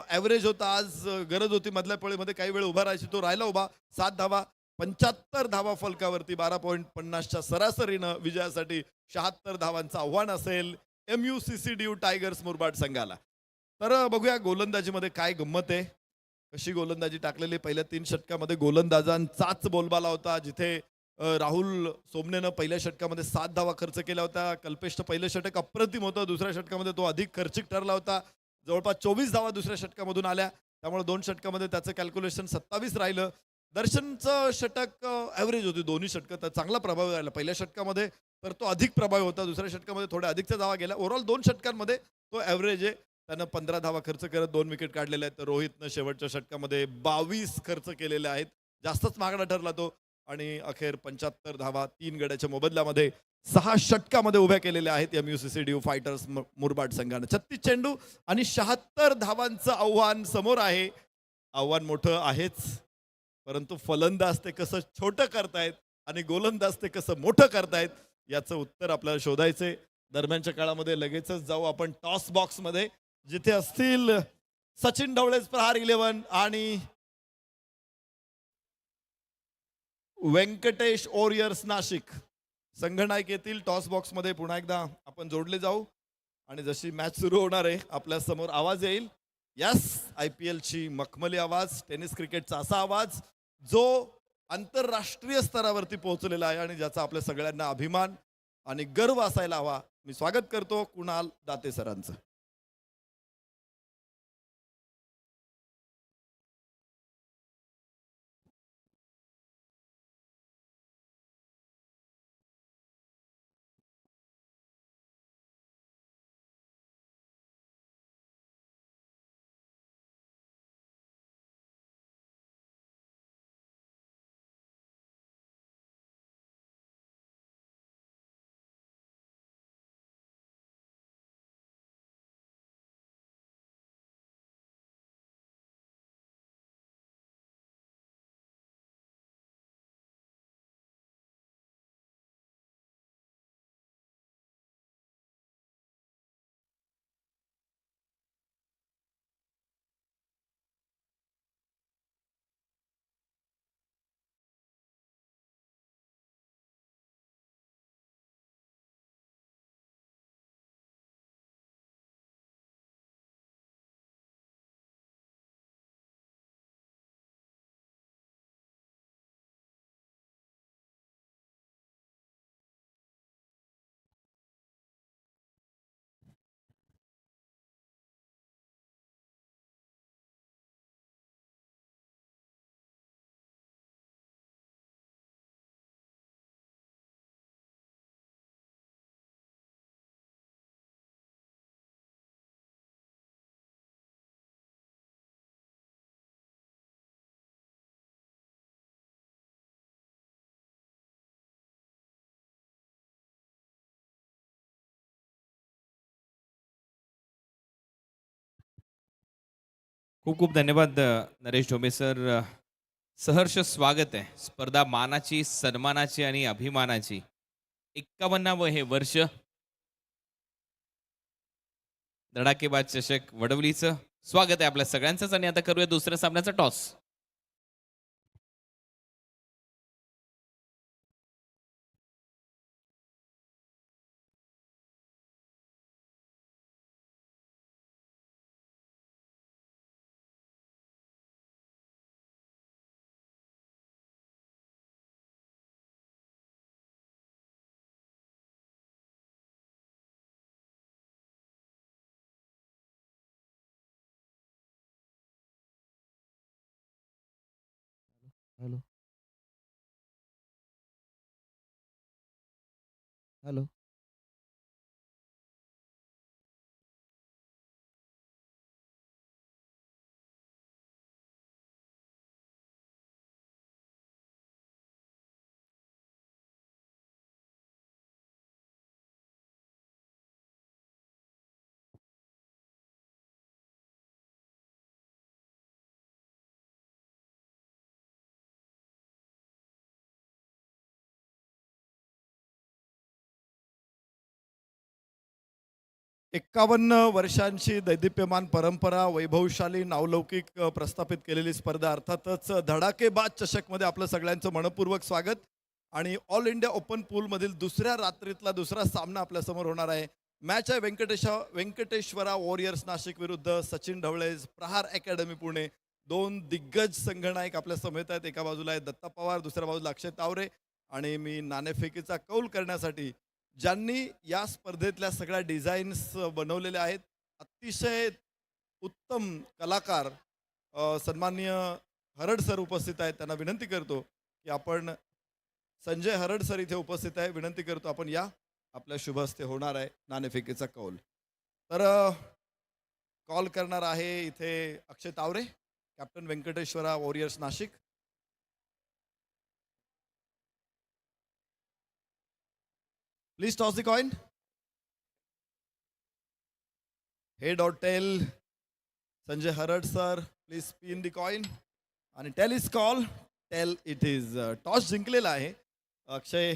ॲव्हरेज होता आज, गरज होती मधल्या पळीमध्ये काही वेळ उभा राहायची, तो राहिला उभा. 7 धावा. 75 धावा फलकावरती. 12.50च्या सरासरीनं विजयासाठी 76 धावांचं आव्हान असेल MUCCDU टायगर्स मुरबाड संघाला. तर बघूया गोलंदाजीमध्ये काय गंमत आहे, कशी गोलंदाजी टाकलेली. पहिल्या 3 षटकामध्ये गोलंदाजांचाच बोलबाला होता, जिथे राहुल सोमनेनं पहिल्या षटकामध्ये 7 धावा खर्च केल्या होत्या. कल्पेशचं पहिलं षटक अप्रतिम होतं, दुसऱ्या षटकामध्ये तो अधिक खर्चिक ठरला होता. जवळपास 24 धावा दुसऱ्या षटकामधून आल्या, त्यामुळे 2 षटकामध्ये त्याचं कॅल्क्युलेशन 27 राहिलं. दर्शनचं षटक ॲव्हरेज होती दोन्ही षटकं, तर चांगला प्रभावी राहिला. पहिल्या षटकामध्ये तर तो अधिक प्रभावी होता, दुसऱ्या षटकामध्ये थोड्या अधिकच्या धावा गेल्या. ओव्हरऑल 2 षटकांमध्ये तो ॲव्हरेज आहे. त्यानं 15 धावा खर्च करत 2 विकेट काढलेल्या आहेत. तर रोहितनं शेवटच्या षटकामध्ये 22 खर्च केलेले आहेत, जास्तच महागडा ठरला तो. आणि अखेर 75 धावा 3 गड्याच्या मोबदल्यामध्ये 6 षटकामध्ये उभ्या केलेल्या आहेत MUCCDU फायटर्स मुरबाड संघानं. 36 चेंडू आणि 76 धावांचं आव्हान समोर आहे. आव्हान मोठं आहेच, परंतु फलंदाज ते कसं छोटं करतायत आणि गोलंदाज ते कसं मोठं करतायत याचं उत्तर आपल्याला शोधायचंय. दरम्यानच्या काळामध्ये लगेचच जाऊ आपण टॉस बॉक्समध्ये, जिथे असतील सचिन ढवळेच प्रहार 11 आणि व्यंकटेश ओरियर्स नाशिक संघनायक येतील टॉस बॉक्समध्ये. पुन्हा एकदा आपण जोडले जाऊ आणि जशी मॅच सुरू होणार आहे आपल्या समोर आवाज येईल. यस, IPL ची मखमली आवाज, टेनिस क्रिकेटचा असा आवाज जो आंतरराष्ट्रीय स्तरावरती पोहोचलेला आहे आणि ज्याचा आपल्या सगळ्यांना अभिमान आणि गर्व असायला हवा. मी स्वागत करतो कुणाल दाते सरांचं. खूप खूप धन्यवाद नरेश ढोमे सर. सहर्ष स्वागत आहे. स्पर्धा मानाची, सन्मानाची आणि अभिमानाची. 51वं हे वर्ष. धडाकेबाज चषक वडवलीचं स्वागत आहे आपल्या सगळ्यांचंच आणि आता करूया दुसऱ्या सामन्याचा टॉस. हॅलो. हॅलो. एक्कावन्न वर्षांची दैदिप्यमान परंपरा, वैभवशाली नावलौकिक प्रस्थापित केलेली स्पर्धा अर्थातच धडाकेबाज चषकमध्ये आपलं सगळ्यांचं मनपूर्वक स्वागत. आणि ऑल इंडिया ओपन पूलमधील दुसऱ्या रात्रीतला दुसरा सामना आपल्यासमोर होणार आहे. मॅच आहे व्यंकटेश्वरा वॉरियर्स नाशिक विरुद्ध सचिन ढवळे प्रहार अकॅडमी पुणे. दोन दिग्गज संघनायक आपल्या समेत आहेत. एका बाजूला आहे दत्ता पवार, दुसऱ्या बाजूला अक्षय तावरे. आणि मी नाणेफेकीचा कौल करण्यासाठी ज्यांनी या स्पर्धेतल्या सगळ्या डिझाईन्स बनवलेल्या आहेत, अतिशय उत्तम कलाकार सन्माननीय हरड सर उपस्थित आहेत. त्यांना विनंती करतो की आपण, संजय हरड सर इथे उपस्थित आहे, विनंती करतो आपण या. आपल्या शुभ हस्ते होणार आहे नाणेफेकीचा कौल. तर कॉल करणार आहे इथे Akshay Taware, captain Venkateshwara warriors Nashik. Please toss the coin. Head और tail. Sanjay Harad sir, please spin the coin आणि tail is call. Tail it is. Toss जिंकलेला आहे अक्षय.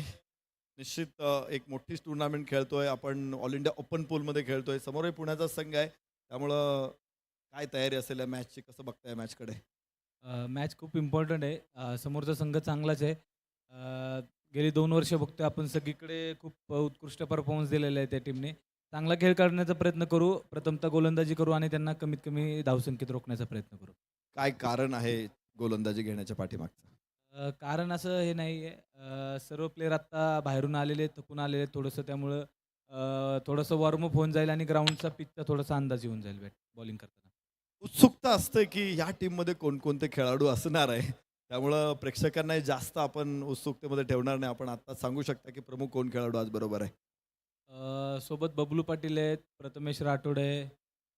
निश्चित एक मोठीच टुर्नामेंट खेळतोय आपण, ऑल इंडिया ओपन पूलमध्ये खेळतोय, समोरही पुण्याचा संघ आहे, त्यामुळं काय तयारी असेल या मॅचची, कसं बघताय मॅचकडे? मॅच खूप इम्पॉर्टंट आहे. समोरचा संघ चांगलाच आहे. गेली 2 वर्ष बघतोय आपण सगळीकडे खूप उत्कृष्ट परफॉर्मन्स दिलेला आहे त्या टीमने. चांगला खेळ करण्याचा प्रयत्न करू, प्रथमतः गोलंदाजी करू आणि त्यांना कमीत कमी धावसंख्येत रोखण्याचा प्रयत्न करू. काय कारण आहे गोलंदाजी घेण्याच्या पाठीमागचं? कारण असं हे नाही आहे, सर्व प्लेयर आत्ता बाहेरून आलेले, थकून आलेले थोडंसं, त्यामुळं थोडंसं वॉर्मअप होऊन जाईल आणि ग्राउंडचा पिचचा थोडासा अंदाज येऊन जाईल बॉलिंग करताना. उत्सुकता असते की ह्या टीममध्ये कोणकोणते खेळाडू असणार आहे, त्यामुळं प्रेक्षकांनाही जास्त आपण उत्सुकतेमध्ये ठेवणार नाही. आपण आता सांगू शकता की प्रमुख कोण खेळाडू आज बरोबर आहे? सोबत बबलू पाटील आहेत, प्रथमेश राठोडे,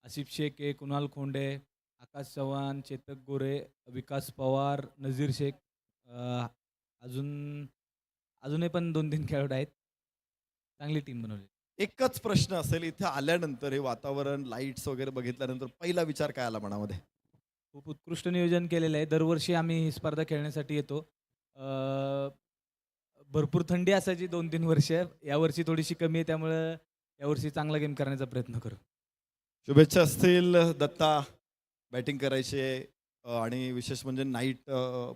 आसिफ शेख आहे, कुणाल खोंडे, आकाश चव्हाण, चेतक गोरे, विकास पवार, नझीर शेख, अजून अजूनही पण 2-3 खेळाडू आहेत. चांगली टीम बनवली. एकच प्रश्न असेल, इथे आल्यानंतर हे वातावरण, लाईट्स वगैरे बघितल्यानंतर पहिला विचार काय आला मनामध्ये? खूप उत्कृष्ट नियोजन केलेलं आहे. दरवर्षी आम्ही ही स्पर्धा खेळण्यासाठी येतो. भरपूर थंडी असायची 2-3 वर्ष. यावर्षी थोडीशी कमी आहे, त्यामुळं यावर्षी चांगला गेम करण्याचा प्रयत्न करू. शुभेच्छा असतील. दत्ता, बॅटिंग करायची आहे आणि विशेष म्हणजे नाईट,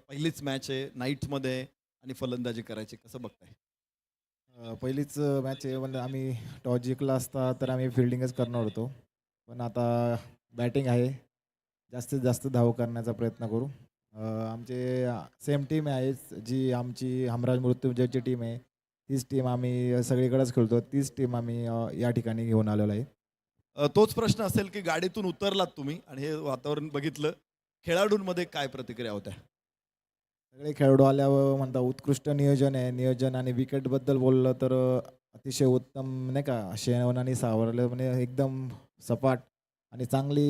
पहिलीच मॅच आहे नाईटमध्ये आणि फलंदाजी करायची, कसं बघताय? पहिलीच मॅच आहे, म्हणजे आम्ही टॉस जिंकला असता तर आम्ही फिल्डिंगच करणार होतो, पण आता बॅटिंग आहे, जास्तीत जास्त धाव करण्याचा प्रयत्न करू. आमचे सेम टीम आहे जी आमची हमराज मृत्युंजयची टीम आहे, तीच टीम आम्ही सगळीकडेच खेळतो, तीच टीम आम्ही या ठिकाणी घेऊन आलेलो आहे. तोच प्रश्न असेल की गाडीतून उतरलात तुम्ही आणि हे वातावरण बघितलं, खेळाडूंमध्ये काय प्रतिक्रिया होत्या? सगळे खेळाडू आल्यावर म्हणता उत्कृष्ट नियोजन आहे. नियोजन आणि विकेटबद्दल बोललं तर अतिशय उत्तम, नाही का, शेनवनाने सावरलं, म्हणजे एकदम सपाट आणि चांगली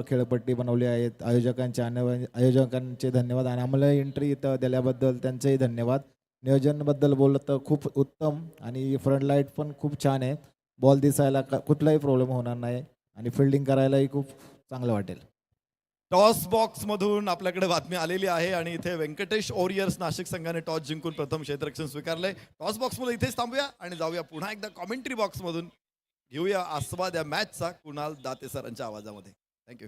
खेळपट्टी बनवली आहेत. आयोजकांचे धन्यवाद आणि आम्हाला एंट्री इथं दिल्याबद्दल त्यांचेही धन्यवाद. नियोजनबद्दल बोललं तर खूप उत्तम आणि फ्रंट लाईट पण खूप छान आहे. बॉल दिसायला कुठलाही प्रॉब्लेम होणार नाही आणि फिल्डिंग करायलाही खूप चांगलं वाटेल. टॉस बॉक्स मधून आपल्याकडे बातमी आलेली आहे आणि इथे व्यंकटेश वॉरियर्स नाशिक संघाने टॉस जिंकून प्रथम क्षेत्ररक्षण स्वीकारलंय. टॉस बॉक्स मध्ये इथेच थांबूया आणि जाऊया पुन्हा एकदा कॉमेंट्री बॉक्स मधून, घेऊया आस्वाद या मॅचचा कुणाल दाते सरांच्या आवाजामध्ये. थँक्यू.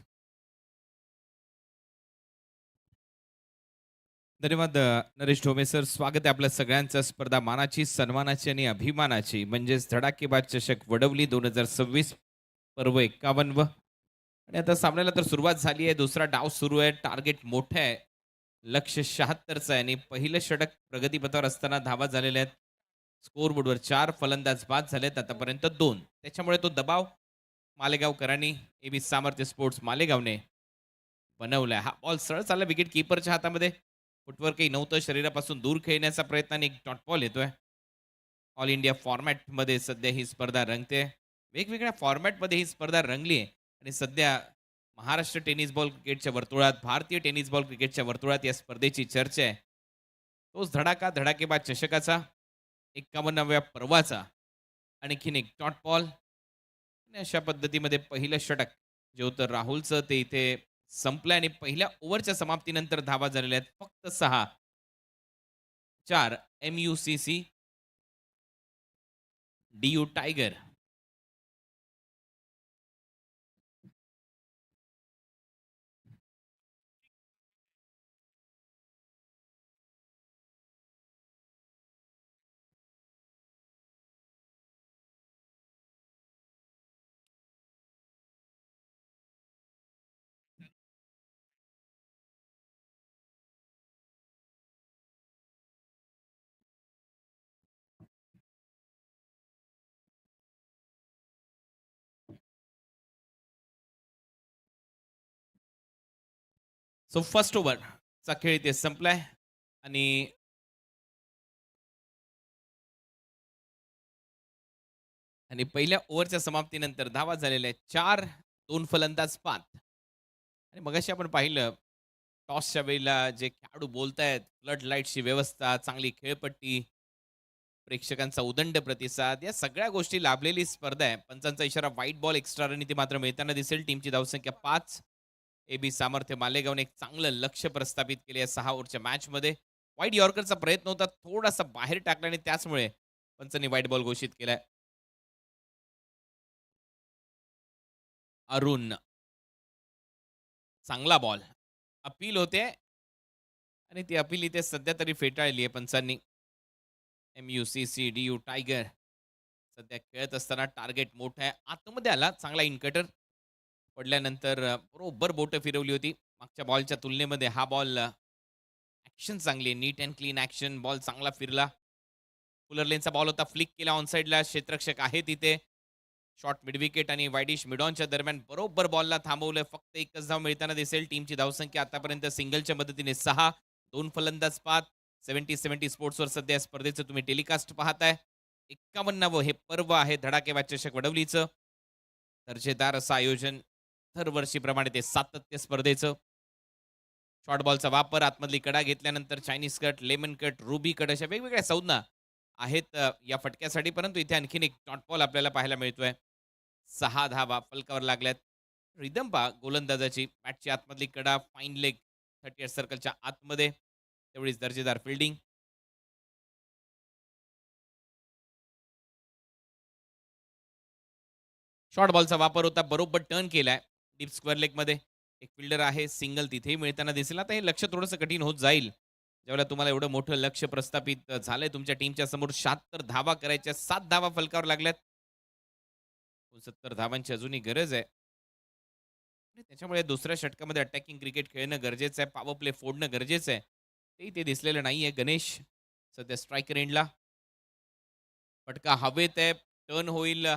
धन्यवाद नरेश ढोमे सर. स्वागत आहे आपल्या सगळ्यांचं स्पर्धा मानाची, सन्मानाची आणि अभिमानाची म्हणजेच धडाकेबाज चषक वडवली 2026 पर्व 51. आणि आता सामन्याला तर सुरुवात झाली आहे. दुसरा डाव सुरू आहे. टार्गेट मोठं आहे. लक्ष 76चं आहे आणि पहिलं षटक प्रगतीपथावर असताना धावा झालेल्या आहेत. स्कोअरबोर्डवर 4 फलंदाज बाद झालेत आतापर्यंत 2. त्याच्यामुळे तो दबाव मालेगावकरांनी एबी सामर्थ्य स्पोर्ट्स मालेगावने बनवलाय. हा बॉल सरळ चालला विकेट कीपरच्या हातामध्ये. फुटवर काही नव्हतं. शरीरापासून दूर खेळण्याचा प्रयत्न आणि एक डॉट बॉल येतोय. ऑल इंडिया फॉर्मॅटमध्ये सध्या ही स्पर्धा रंगते. वेगवेगळ्या फॉर्मॅटमध्ये ही स्पर्धा रंगली आहे आणि सध्या महाराष्ट्र टेनिस बॉल क्रिकेटच्या वर्तुळात, भारतीय टेनिस बॉल क्रिकेटच्या वर्तुळात या स्पर्धेची चर्चा आहे. तोच धडाका, धडाकेबाज चषकाचा 51व्या पर्वाचा आणखीन एक डॉट बॉल. आणि अशा पद्धतीमध्ये पहिलं षटक जे होतं राहुलचं ते इथे संपलं आणि पहिल्या ओव्हरच्या समाप्तीनंतर धावा झालेल्या आहेत फक्त 6. 4 MUCC DU tiger. So first ओव्हरचा खेळ इथे संपलाय आणि आणि पहिल्या ओव्हरच्या समाप्तीनंतर धावा झालेल्या आहेत 4. 2 फलंदाज बाद. आणि मगाशी आपण पाहिलं टॉसच्या वेळेला जे खेळाडू बोलतायत, फ्लड लाईटची व्यवस्था, चांगली खेळपट्टी, प्रेक्षकांचा उदंड प्रतिसाद, या सगळ्या गोष्टी लाभलेली स्पर्धा आहे. पंचांचा इशारा व्हाईट बॉल एक्स्ट्रा रन इथे मात्र मिळताना दिसेल. टीमची धावसंख्या 5. एबी सामर्थ्य मालेगावने एक चांगलं लक्ष प्रस्थापित केले या 6 ओव्हरच्या मॅचमध्ये. वाईट यॉर्करचा प्रयत्न होता, थोडासा बाहेर टाकला आणि त्याचमुळे पंचांनी व्हाईट बॉल घोषित केलाय. अरुण, चांगला बॉल. अपील होते आणि ती अपील इथे सध्या तरी फेटाळली आहे पंचांनी. MUCC DU टायगर सध्या खेळत असताना टार्गेट मोठा आहे. आतमध्ये आला, चांगला इनकटर पडल्यानंतर बरोबर बोटं फिरवली होती. मागच्या बॉलच्या तुलनेमध्ये हा बॉल ऍक्शन चांगली आहे. नीट अँड क्लीन ऍक्शन. बॉल चांगला फिरला. फुलर लेनचा बॉल होता, फ्लिक केला ऑनसाईडला. क्षेत्ररक्षक आहे तिथे. शॉर्ट मिड विकेट आणि वाईडिश मिडॉनच्या दरम्यान बरोबर बॉलला थांबवलं. फक्त एकच धाव मिळताना दिसेल. टीमची धावसंख्या आतापर्यंत सिंगलच्या मदतीने 6. 2 फलंदाज बाद. 70-70 स्पोर्ट्सवर सध्या स्पर्धेचं तुम्ही टेलिकास्ट पाहताय. 51वं हे पर्व आहे धडाकेबाज चषक वडवलीचं. दर्जेदार असं आयोजन दरवर्षीप्रमाणे ते सातत्य स्पर्धेचं. शॉर्ट बॉलचा वापर, आतमधली कडा घेतल्यानंतर Chinese cut, lemon cut, ruby cut अशा वेगवेगळ्या संज्ञा आहेत या फटक्यासाठी. परंतु इथे आणखीन एक डॉट बॉल आपल्याला पाहायला मिळतोय. 6 धावा फलकावर लागल्यात. रिदम पहा गोलंदाजाची. बॅटची आतमधली कडा, फाईन लेग 38 सर्कलच्या आतमध्ये. तेवढीच दर्जेदार फिल्डिंग. शॉर्ट बॉलचा वापर होता, बरोबर टर्न केलाय डीप स्क्वेअर लेग मध्ये. एक फिल्डर आहे, सिंगल तिथेही मिळताना दिसेल. आता हे लक्ष थोडंसं कठीण होत जाईल ज्यावेळेला तुम्हाला एवढं मोठं लक्ष प्रस्थापित झालंय तुमच्या टीमच्या समोर. 76 धावा करायच्या, 7 धावा फलकावर लागल्यात. 69 धावांची अजूनही गरज आहे आणि त्याच्यामुळे दुसऱ्या षटकामध्ये अटॅकिंग क्रिकेट खेळणं गरजेचं आहे. पॉवर प्ले फोडणं गरजेचं आहे. तेही ते दिसलेलं नाहीये. गणेश सध्या स्ट्रायकर एंडला. फटका हवेत आहे, टर्न होईल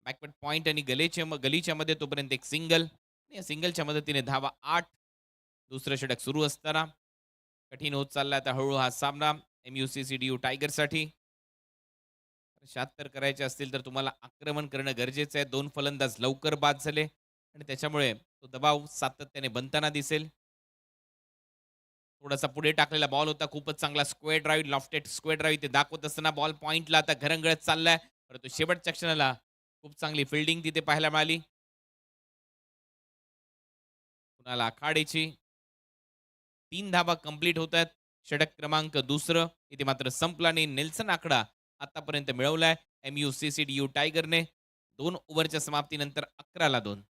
बॅकवर्ड पॉइंट आणि गलीच्या मध्ये तोपर्यंत एक सिंगल. या सिंगलच्या मदतीने धावा 8. दुसरं षटक सुरू असताना कठीण होत चालला आता हळूहळू हा सामना MUCC DU टायगरसाठी. 76 करायचे असतील तर तुम्हाला आक्रमण करणं गरजेचं आहे. 2 फलंदाज लवकर बाद झाले आणि त्याच्यामुळे तो दबाव सातत्याने बनताना दिसेल. थोडासा पुढे टाकलेला बॉल होता, खूपच चांगला square drive, lofted square drive ते दाखवत असताना बॉल पॉइंटला आता घरंगळत चाललाय. परंतु शेवटच्या क्षणाला खूप चांगली फिल्डिंग तिथे पाहायला मिळाली कुणाल आखाडेची. 3 धावा कंप्लीट होत आहेत. षटक क्रमांक दुसरं इथे मात्र संपला नाही. नेल्सन आकडा आतापर्यंत मिळवलाय MUCC DU टायगरने. 2 ओव्हरच्या समाप्तीनंतर 11-2.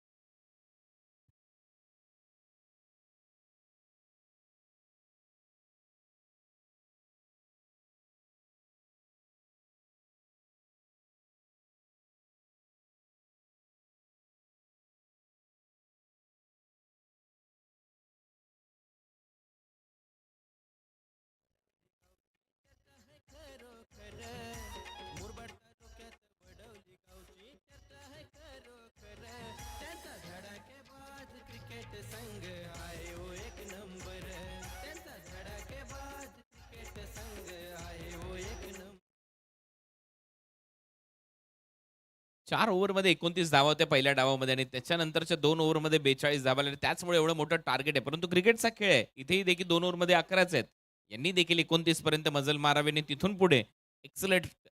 4 ओव्हरमध्ये 29 धावा होत्या पहिल्या डावामध्ये आणि त्याच्यानंतरच्या 2 ओव्हरमध्ये 42 धावा आल्या. त्याचमुळे एवढं मोठं टार्गेट आहे. परंतु क्रिकेटचा खेळ आहे. इथेही देखील 2 ओव्हरमध्ये 11च आहेत. यांनी देखील 29 पर्यंत मजल मारावी आणि तिथून पुढे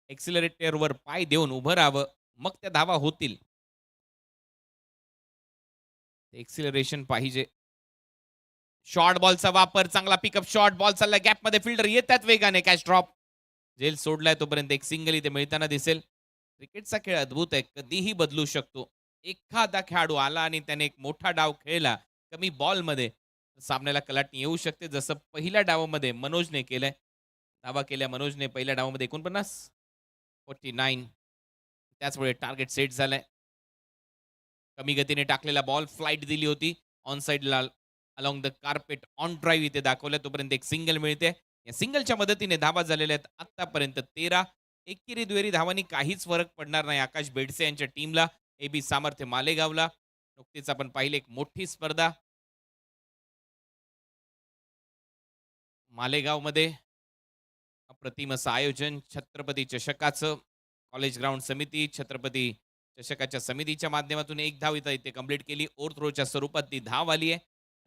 एक्सिलरेटरवर पाय देऊन उभं राहावं. मग त्या धावा होतील. एक्सिलरेशन पाहिजे. शॉर्ट बॉलचा वापर, चांगला पिकअप शॉट, बॉल चालला गॅपमध्ये, फिल्डर येतात वेगाने, कॅच ड्रॉप. झेल सोडलाय तोपर्यंत एक सिंगल इथे मिळताना दिसेल. क्रिकेटचा खेळ अद्भुत आहे, कधीही बदलू शकतो. एखादा खेळाडू आला आणि त्याने एक मोठा डाव खेळला कमी बॉलमध्ये, सामन्याला कलाटणी येऊ शकते. जसं पहिल्या डावामध्ये मनोजने केलंय. धावा केल्या मनोजने पहिल्या डावामध्ये 49, 49. त्याचमुळे टार्गेट सेट झालाय. कमी गतीने टाकलेला बॉल, फ्लाइट दिली होती ऑन साइडला, along the carpet, on drive इथे दाखवल्या. तोपर्यंत एक सिंगल मिळते. या सिंगलच्या मदतीने धावा झालेल्या आहेत आतापर्यंत 13. एकेरी दुहेरी धावांनी काहीच फरक पडणार नाही आकाश बेडसे यांच्या टीमला. AB सामर्थ्य मालेगावला. नुकतीच आपण पाहिले एक मोठी स्पर्धा मालेगावमध्ये. अप्रतिम असं आयोजन छत्रपती चषकाचं. कॉलेज ग्राउंड समिती छत्रपती चषकाच्या समितीच्या माध्यमातून एक धाव इथे कंप्लीट केली. ओव्हर थ्रोच्या स्वरूपात ती धाव आली आहे.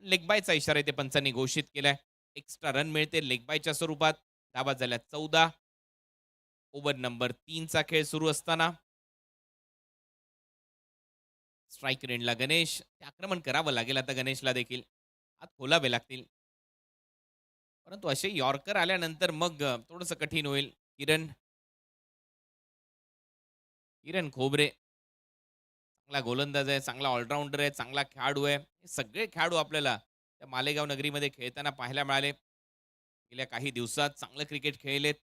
लेगबायचा इशारा इथे पंचांनी घोषित केलाय. एक्स्ट्रा रन मिळते लेगबायच्या स्वरूपात. धावा झाल्या 14. ओव्हर नंबर 3चा खेळ सुरू असताना स्ट्राईक रेंजला गणेश. ते आक्रमण करावं लागेल आता गणेशला देखील. हात खोलावे लागतील. परंतु असे यॉर्कर आल्यानंतर मग थोडंसं कठीण होईल. किरण खोबरे चांगला गोलंदाज आहे, चांगला ऑलराऊंडर आहे, चांगला खेळाडू आहे. हे सगळे खेळाडू आपल्याला त्या मालेगाव नगरीमध्ये खेळताना पाहायला मिळाले. गेल्या काही दिवसात चांगलं क्रिकेट खेळलेत.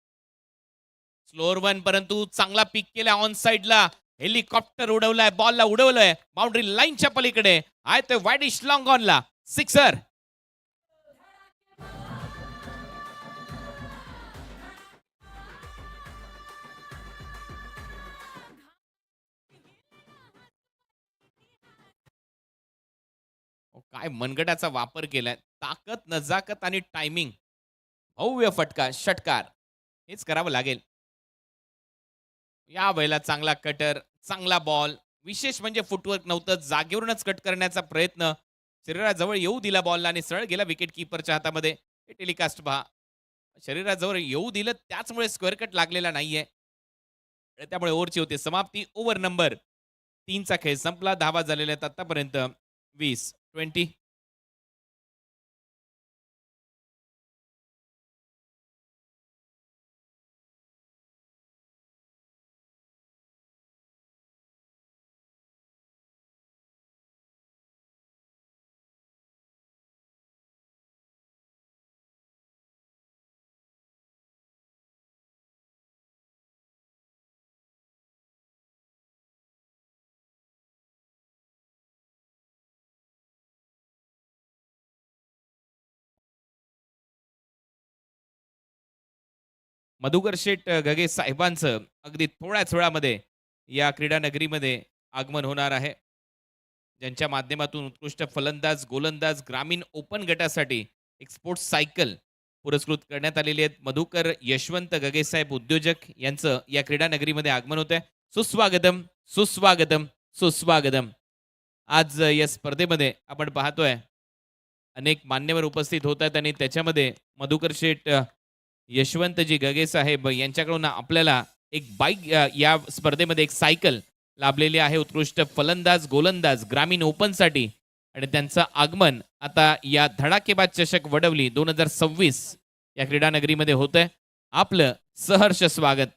स्लोअर वन, परंतु चांगला पिक केला ऑन साइडला. हेलिकॉप्टर उडवलाय, बॉलला उडवलंय बाउंड्री लाईनच्या पलीकडे. आहे ते वाईडिश लॉंग ऑनला, सिक्सर. काय मनगटाचा वापर केलाय. ताकद, नजाकत आणि टायमिंग. भव्य फटका, षटकार. हेच करावं लागेल. या वेळेला चांगला कटर, चांगला बॉल. विशेष म्हणजे फुटवर्क नव्हतं. जागेवरूनच कट करण्याचा प्रयत्न. शरीराजवळ येऊ दिला बॉलला आणि सरळ गेला विकेट कीपरच्या हातामध्ये. हे टेलिकास्ट पहा. शरीराजवळ येऊ दिलं, त्याचमुळे स्क्वेअर कट लागलेला नाहीये. त्यामुळे ओव्हरची होते समाप्ती. ओव्हर नंबर 3चा खेळ संपला. धावा झालेल्या आहेत आतापर्यंत 20, 20. मधुकर शेठ घगे साहेबांचं अगदी थोड्याच वेळामध्ये या क्रीडा नगरीमध्ये आगमन होणार आहे. ज्यांच्या माध्यमातून उत्कृष्ट फलंदाज, गोलंदाज ग्रामीण ओपन गटासाठी एक स्पोर्ट्स सायकल पुरस्कृत करण्यात आलेली आहेत. मधुकर यशवंत गगे साहेब उद्योजक यांचं या क्रीडा नगरीमध्ये आगमन होत आहे. सुस्वागतम, सुस्वागतम, सुस्वागतम. आज या स्पर्धेमध्ये आपण पाहतोय अनेक मान्यवर उपस्थित होत आहेत आणि त्याच्यामध्ये मधुकर शेठ यशवंतजी गगे साहेब यांच्याकडून आपल्याला एक बाईक या स्पर्धेमध्ये एक सायकल लाभलेली आहे. उत्कृष्ट फलंदाज, गोलंदाज ग्रामीण ओपनसाठी आणि त्यांचं आगमन आता या धडाकेबाज चषक वडवली 2026 या क्रीडा नगरीमध्ये होतंय. आपलं सहर्ष स्वागत.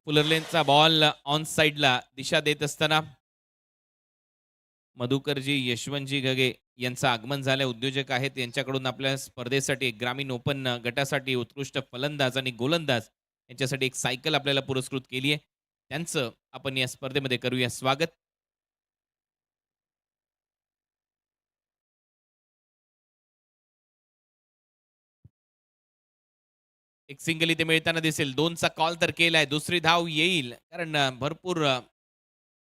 फुलरलेनचा बॉल ऑन साइडला दिशा देत असताना मधुकरजी यशवंतजी गगे यांचं आगमन झालंय. उद्योजक आहेत. यांच्याकडून आपल्या स्पर्धेसाठी ग्रामीण ओपन गटासाठी उत्कृष्ट फलंदाज आणि गोलंदाज यांच्यासाठी एक सायकल आपल्याला पुरस्कृत केली आहे. त्यांचं आपण या स्पर्धेमध्ये करूया स्वागत. एक सिंगल इथे मिळताना दिसेल. 2चा कॉल तर केलाय. दुसरी धाव येईल. कारण भरपूर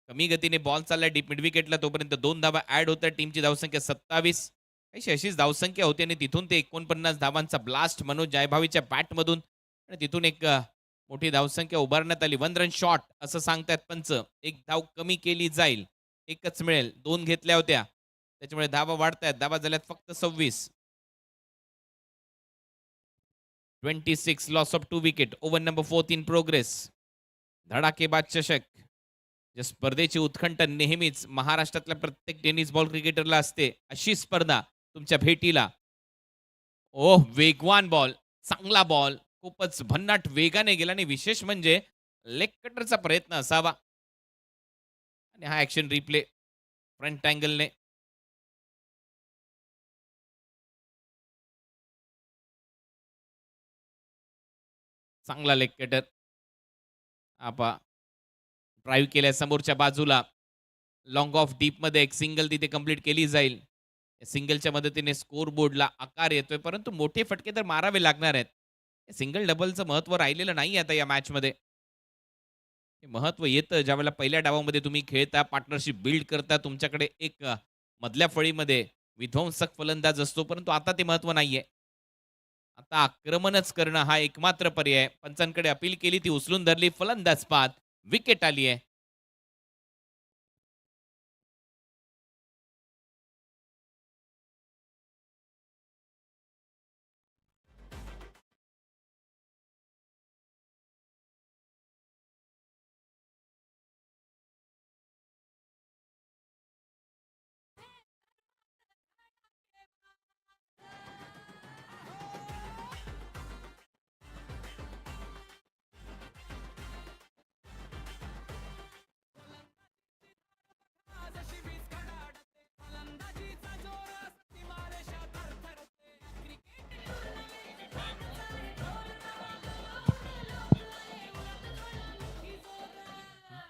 कमी गतीने बॉल चाललाय डीप मिड विकेटला. तोपर्यंत 2 धावा ॲड होत आहेत. टीमची धावसंख्या 27. काहीशी अशीच धावसंख्या होती आणि तिथून ते 49 धावांचा ब्लास्ट मनोज जायभावीच्या बॅटमधून आणि तिथून एक मोठी धावसंख्या उभारण्यात आली. 1 रन शॉट असं सांगतायत पंच. एक धाव कमी केली जाईल. एकच मिळेल. 2 घेतल्या होत्या. त्याच्यामुळे धावा वाढतायत. धावा झाल्यात फक्त 26. 26 loss of 2 wicket. Over number 4 in progress. धडाकेबाज चषक. या स्पर्धेची उत्कंठ नेहमीच महाराष्ट्रातल्या प्रत्येक टेनिस बॉल क्रिकेटरला असते. अशी स्पर्धा तुमच्या भेटीला. ओह, वेगवान बॉल. चांगला बॉल. खूपच भन्नाट वेगाने गेला आणि विशेष म्हणजे लेग कटरचा प्रयत्न असावा. आणि हा ऍक्शन रिप्ले फ्रंट अँगलने. चांगला लेग कटर. आपा ड्राईव्ह केल्या समोरच्या बाजूला. लॉंग ऑफ डीप मध्ये एक सिंगल तिथे कंप्लीट केली जाईल. या सिंगलच्या मदतीने स्कोर बोर्डला आकार येतोय, परंतु मोठे फटके तर मारावे लागणार आहेत. सिंगल डबलचं महत्व राहिलेलं नाही आता या मॅच मध्ये. हे महत्व येतं ज्यावेळेला पहिल्या डावामध्ये तुम्ही खेळता, पार्टनरशिप बिल्ड करता, तुमच्याकडे एक मधल्या फळीमध्ये विध्वंसक फलंदाज असतो, परंतु आता ते महत्व नाहीये. आता आक्रमणच करणं हा एकमात्र पर्याय. पंचांकडे अपील केली, ती उचलून धरली. फलंदाज बाद. विकेट आली आहे.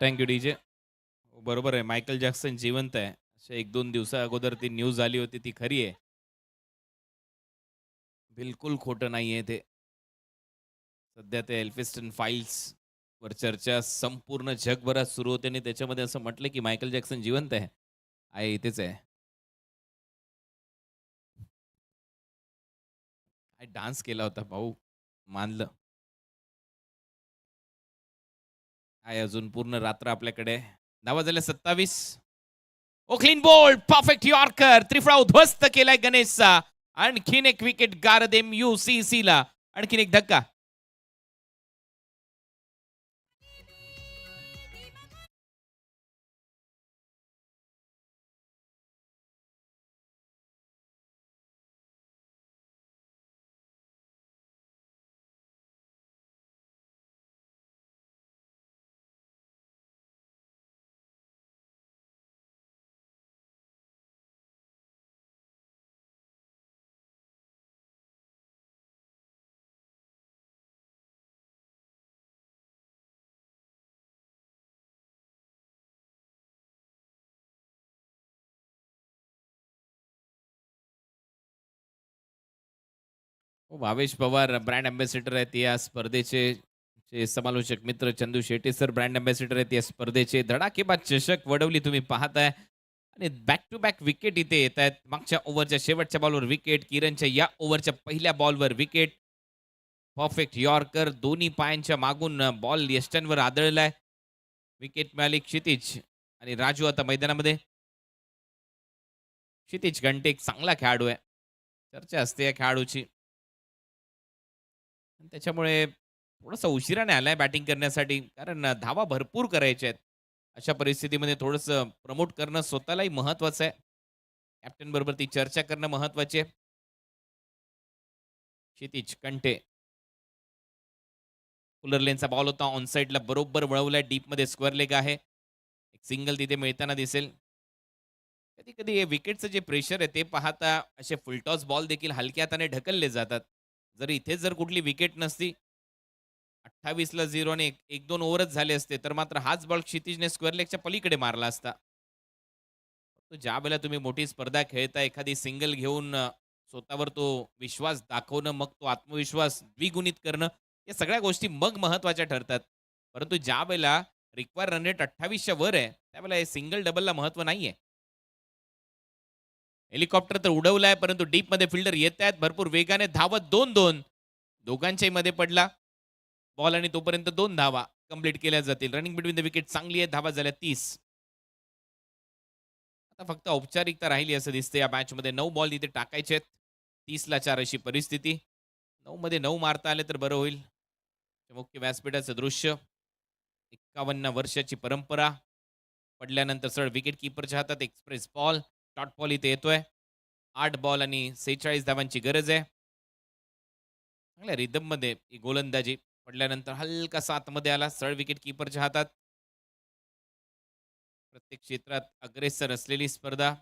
Thank you DJ. बरोबर आहे, मायकल जॅक्सन जिवंत आहे. अशा 1-2 दिवसा अगोदर ती न्यूज आली होती, ती खरी आहे. बिलकुल खोटं नाहीये ते. सध्या ते एल्फिस्टन फाईल्स वर चर्चा संपूर्ण जगभरात सुरू होते आणि त्याच्यामध्ये असं म्हटलं की मायकल जॅक्सन जिवंत आहे. आहे, इथेच आहे. काय डान्स केला होता भाऊ, मानलं. आहे अजून पूर्ण रात्र आपल्याकडे. धावा झाल्या 27. ओ क्लीन बोल्ड, परफेक्ट यॉर्कर. त्रिफळा उद्ध्वस्त केलाय गणेशचा. आणखीन एक विकेट गारद MUCC ला. आणखीन एक धक्का. हो, भावेश पवार ब्रँड अँबॅसेडर आहेत या स्पर्धेचे. जे समालोचक मित्र Chandu Shetty sir brand ambassador आहेत या स्पर्धेचे. धडाकेबाज चषक वडवली तुम्ही पाहताय आणि बॅक टू बॅक विकेट इथे येत आहेत. मागच्या ओव्हरच्या शेवटच्या बॉलवर विकेट. किरणच्या या ओव्हरच्या पहिल्या बॉलवर विकेट. Perfect yorker. दोन्ही पायांच्या मागून बॉल यष्ट्यांवर आदळलाय. विकेट मिळाली. क्षितिज आणि राजू आता मैदानामध्ये. क्षितिज घंटे एक चांगला खेळाडू आहे. चर्चा असते या खेळाडूची. त्याच्यामुळे थोडासा उशिराने आलाय बॅटिंग करण्यासाठी, कारण धावा भरपूर करायच्या आहेत. अशा परिस्थितीमध्ये थोडंसं प्रमोट करणं स्वतःलाही महत्वाचं आहे. कॅप्टन बरोबर ती चर्चा करणं महत्वाची आहे. क्षितिज कंटे. फुलर लेनचा बॉल होता ऑन साईडला, बरोबर वळवलाय. डीप मध्ये स्क्वेअर लेग आहे. एक सिंगल तिथे मिळताना दिसेल. कधी कधी हे विकेटचं जे प्रेशर आहे ते पाहता असे फुलटॉस बॉल देखील हलक्या हाताने ढकलले जातात. जर इथे जर कुठली विकेट नसती, 28ला 0 आणि 1-2 ओव्हरच झाले असते, तर मात्र हाच बॉल क्षितिजने स्क्वेअर लेगच्या पलीकडे मारला असता. ज्या वेळेला तुम्ही मोठी स्पर्धा खेळता, एखादी सिंगल घेऊन स्वतःवर तो विश्वास दाखवणं, मग तो आत्मविश्वास द्विगुणित करणं, या सगळ्या गोष्टी मग महत्त्वाच्या ठरतात. परंतु ज्या वेळेला रिक्वायर रन रेट 28च्या वर आहे, त्यावेळेला हे सिंगल डबलला महत्त्व नाहीये. हेलिकॉप्टर तर उडवलाय, परंतु डीपमध्ये फिल्डर येत आहेत भरपूर वेगाने धावत 2-2. दोघांच्याही मध्ये पडला बॉल आणि तोपर्यंत 2 धावा कंप्लीट केल्या जातील. रनिंग बिटवीन द विकेट चांगली आहे. धावा झाल्या 30. आता फक्त औपचारिकता राहिली असं दिसतं या मॅचमध्ये. 9 बॉल इथे टाकायचे आहेत. 30ला 4 अशी परिस्थिती. 9 मध्ये 9 मारता आले तर बरं होईल. मुख्य व्यासपीठाचं दृश्य. 51 वर्षाची परंपरा. पडल्यानंतर सरळ विकेट किपरच्या हातात एक्सप्रेस बॉल. शॉर्ट बॉल इथे येतोय. 8 बॉल आणि 46 धावांची गरज आहे. चांगल्या रिदममध्ये ही गोलंदाजी. पडल्यानंतर हलकासा आतमध्ये आला. सरळ विकेट किपरच्या हातात. प्रत्येक क्षेत्रात अग्रेसर असलेली स्पर्धा.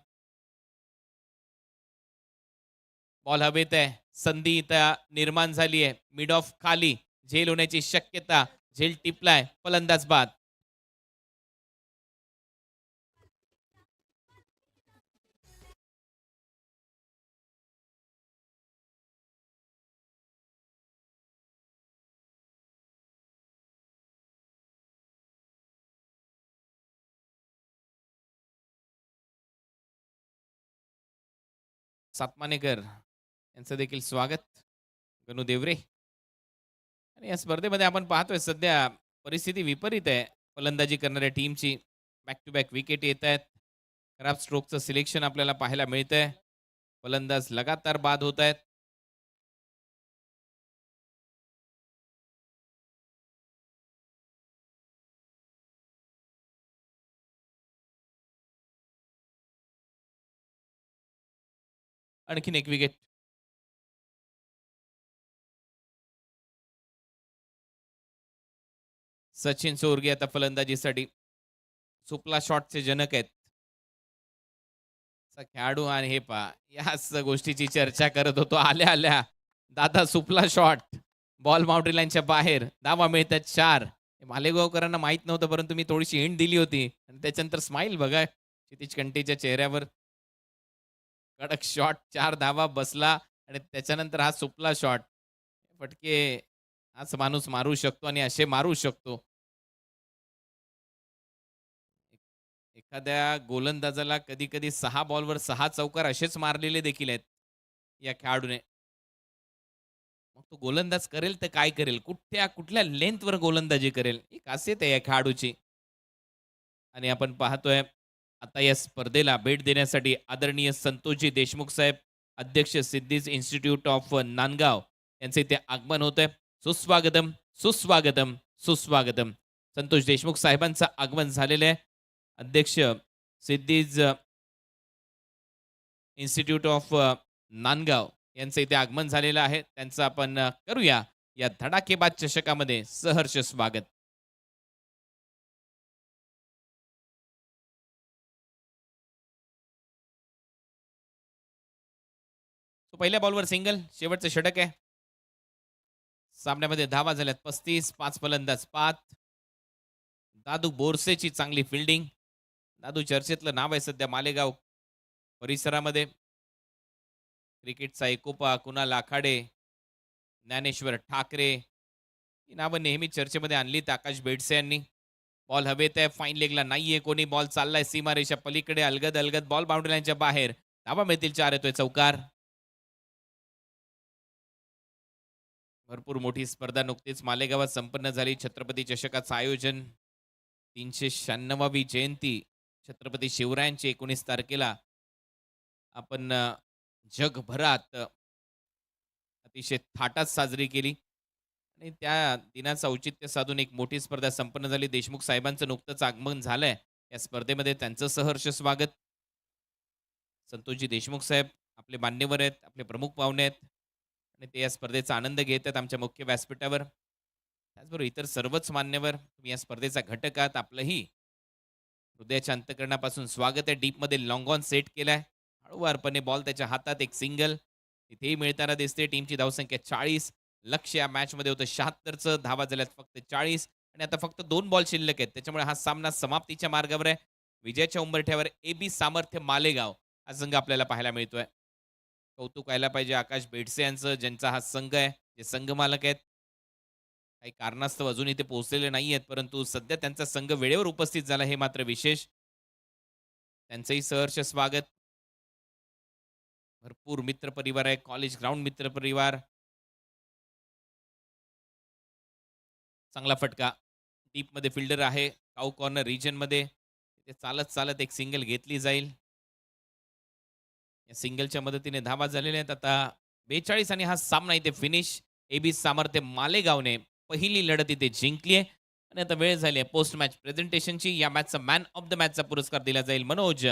बॉल हवेत आहे. संधी इथं निर्माण झाली आहे. मिड ऑफ खाली झेल होण्याची शक्यता. झेल टिपलाय. फलंदाज बाद. सातमानेकर यांचं देखील स्वागत. गणू देवरे. आणि या स्पर्धेमध्ये आपण पाहतोय सध्या परिस्थिती विपरीत आहे फलंदाजी करणाऱ्या टीमची. बॅक टू बॅक विकेट येत आहेत. खराब स्ट्रोकचं सिलेक्शन आपल्याला पाहायला मिळतंय. फलंदाज लगातार बाद होत आहेत. आणखीन एक विकेट. सचिन सोरगे आता फलंदाजीसाठी. सुपला शॉटचे जनक आहेत. असा खेळाडू आणि हे पहा याच गोष्टीची चर्चा करत होतो. आल्या आल्या दादा सुपला शॉट. बॉल बाउंड्री लाईनच्या बाहेर. धावा मिळतात 4. मालेगावकरांना माहित नव्हतं, परंतु मी थोडीशी हिंट दिली होती. आणि त्याच्यानंतर स्माईल बघा क्षितिज कंटेच्या चेहऱ्यावर. कडक शॉट. 4 धावा बसला आणि त्याच्यानंतर हा सुपला शॉट. फटके हाच माणूस मारू शकतो आणि असे मारू शकतो. एखाद्या गोलंदाजाला कधी कधी 6 बॉलवर 6 चौकार असेच मारलेले देखील आहेत या खेळाडूने. मग तो गोलंदाज करेल तर काय करेल, कुठल्या लेंथवर गोलंदाजी करेल, ही खासियत आहे या खेळाडूची. आणि आपण पाहतोय आता या स्पर्धेला भेट देण्यासाठी आदरणीय संतोषजी देशमुख साहेब, अध्यक्ष सिद्धीज इन्स्टिट्यूट ऑफ नांदगाव यांचे इथे आगमन होत आहे. सुस्वागतम सुस्वागतम सुस्वागतम. संतोष देशमुख साहेबांचं आगमन झालेलं आहे. अध्यक्ष सिद्धीज इन्स्टिट्यूट ऑफ नांदगाव यांचं इथे आगमन झालेलं आहे. त्यांचं आपण करूया या धडाकेबाज चषकामध्ये सहर्ष स्वागत. पहिल्या बॉलवर सिंगल. शेवटचं षटक आहे. सामन्यामध्ये धावा झाल्यात 35. 5 फलंदाज बाद. दादू बोरसेची चांगली फिल्डिंग. दादू चर्चेतलं नाव आहे सध्या मालेगाव परिसरामध्ये. क्रिकेटचा एकोपा कुणाल आखाडे, ज्ञानेश्वर ठाकरे ही नावं नेहमी चर्चेमध्ये आणलीत आकाश बेडसे यांनी. बॉल हवेत आहे. फाईन लेगला नाहीये कोणी. बॉल चाललाय सीमारेषा पलीकडे. अलगद अलगद बॉल बाउंड्री लाईनच्या बाहेर. धावा मिळतील 4. येतोय चौकार. भरपूर मोठी स्पर्धा नुकतीच मालेगावात संपन्न झाली. छत्रपती चषकाचं आयोजन. 396वी जयंती छत्रपती शिवरायांची 19 तारखेला आपण जगभरात अतिशय थाटात साजरी केली आणि त्या दिनाचं औचित्य साधून एक मोठी स्पर्धा संपन्न झाली. देशमुख साहेबांचं नुकतंच आगमन झालंय या स्पर्धेमध्ये. त्यांचं सहर्ष स्वागत. संतोषजी देशमुख साहेब आपले मान्यवर आहेत, आपले प्रमुख पाहुणे आहेत आणि ते या स्पर्धेचा आनंद घेत आहेत आमच्या मुख्य व्यासपीठावर. त्याचबरोबर इतर सर्वच मान्यवर, तुम्ही या स्पर्धेचा घटक आहात. आपलंही हृदयाच्या अंतकरणापासून स्वागत आहे. डीपमध्ये लॉंग ऑन सेट केलाय. हळूवारपणे बॉल त्याच्या हातात. एक सिंगल इथेही मिळताना दिसते. टीमची धावसंख्या 40. लक्ष या मॅचमध्ये होतं 76चं. धावा झाल्यात फक्त 40 आणि आता फक्त 2 बॉल शिल्लक आहेत. त्याच्यामुळे हा सामना समाप्तीच्या मार्गावर आहे. विजयाच्या उंबरठ्यावर AB सामर्थ्य मालेगाव हा संघ आपल्याला पाहायला मिळतोय. कौतुक व्हायला पाहिजे आकाश बेडसे यांचं, ज्यांचा हा संघ आहे, जे संघ मालक आहेत. काही कारणास्तव अजून इथे पोहोचलेले नाही आहेत, परंतु सध्या त्यांचा संघ वेळेवर उपस्थित झाला हे मात्र विशेष. त्यांचंही सहर्ष स्वागत. भरपूर मित्रपरिवार आहे, कॉलेज ग्राउंड मित्रपरिवार. चांगला फटका. डीपमध्ये फिल्डर आहे. काऊ कॉर्नर रिजनमध्ये. तिथे चालत चालत एक सिंगल घेतली जाईल. या सिंगलच्या मदतीने धावा झालेल्या आहेत आता 42 आणि हा सामना इथे फिनिश. एबी सामर्थ्य मालेगावने पहिली लढत इथे जिंकली आहे आणि आता वेळ झाली आहे पोस्ट मॅच प्रेझेंटेशनची. या मॅचचा मॅन ऑफ द मॅचचा पुरस्कार दिला जाईल मनोज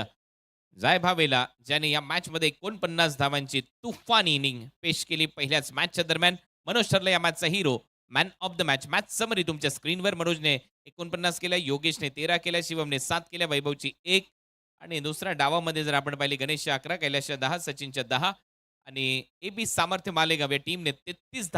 जायभावेला, ज्याने या मॅचमध्ये 49 धावांची तुफान इनिंग पेश केली पहिल्याच मॅचच्या दरम्यान. मनोज ठरला या मॅचचा hero. Man of the match. Match summary तुमच्या स्क्रीनवर. मनोजने 49 केल्या, योगेशने 13 केल्या, शिवमने 7 केल्या, वैभवची 1 आणि दुसऱ्या डावामध्ये जर आपण पाहिले गणेशच्या 11, कैलासच्या 10, सचिनच्या 10 आणि एबी सामर्थ्य मालेगाव या टीमने 33 धावा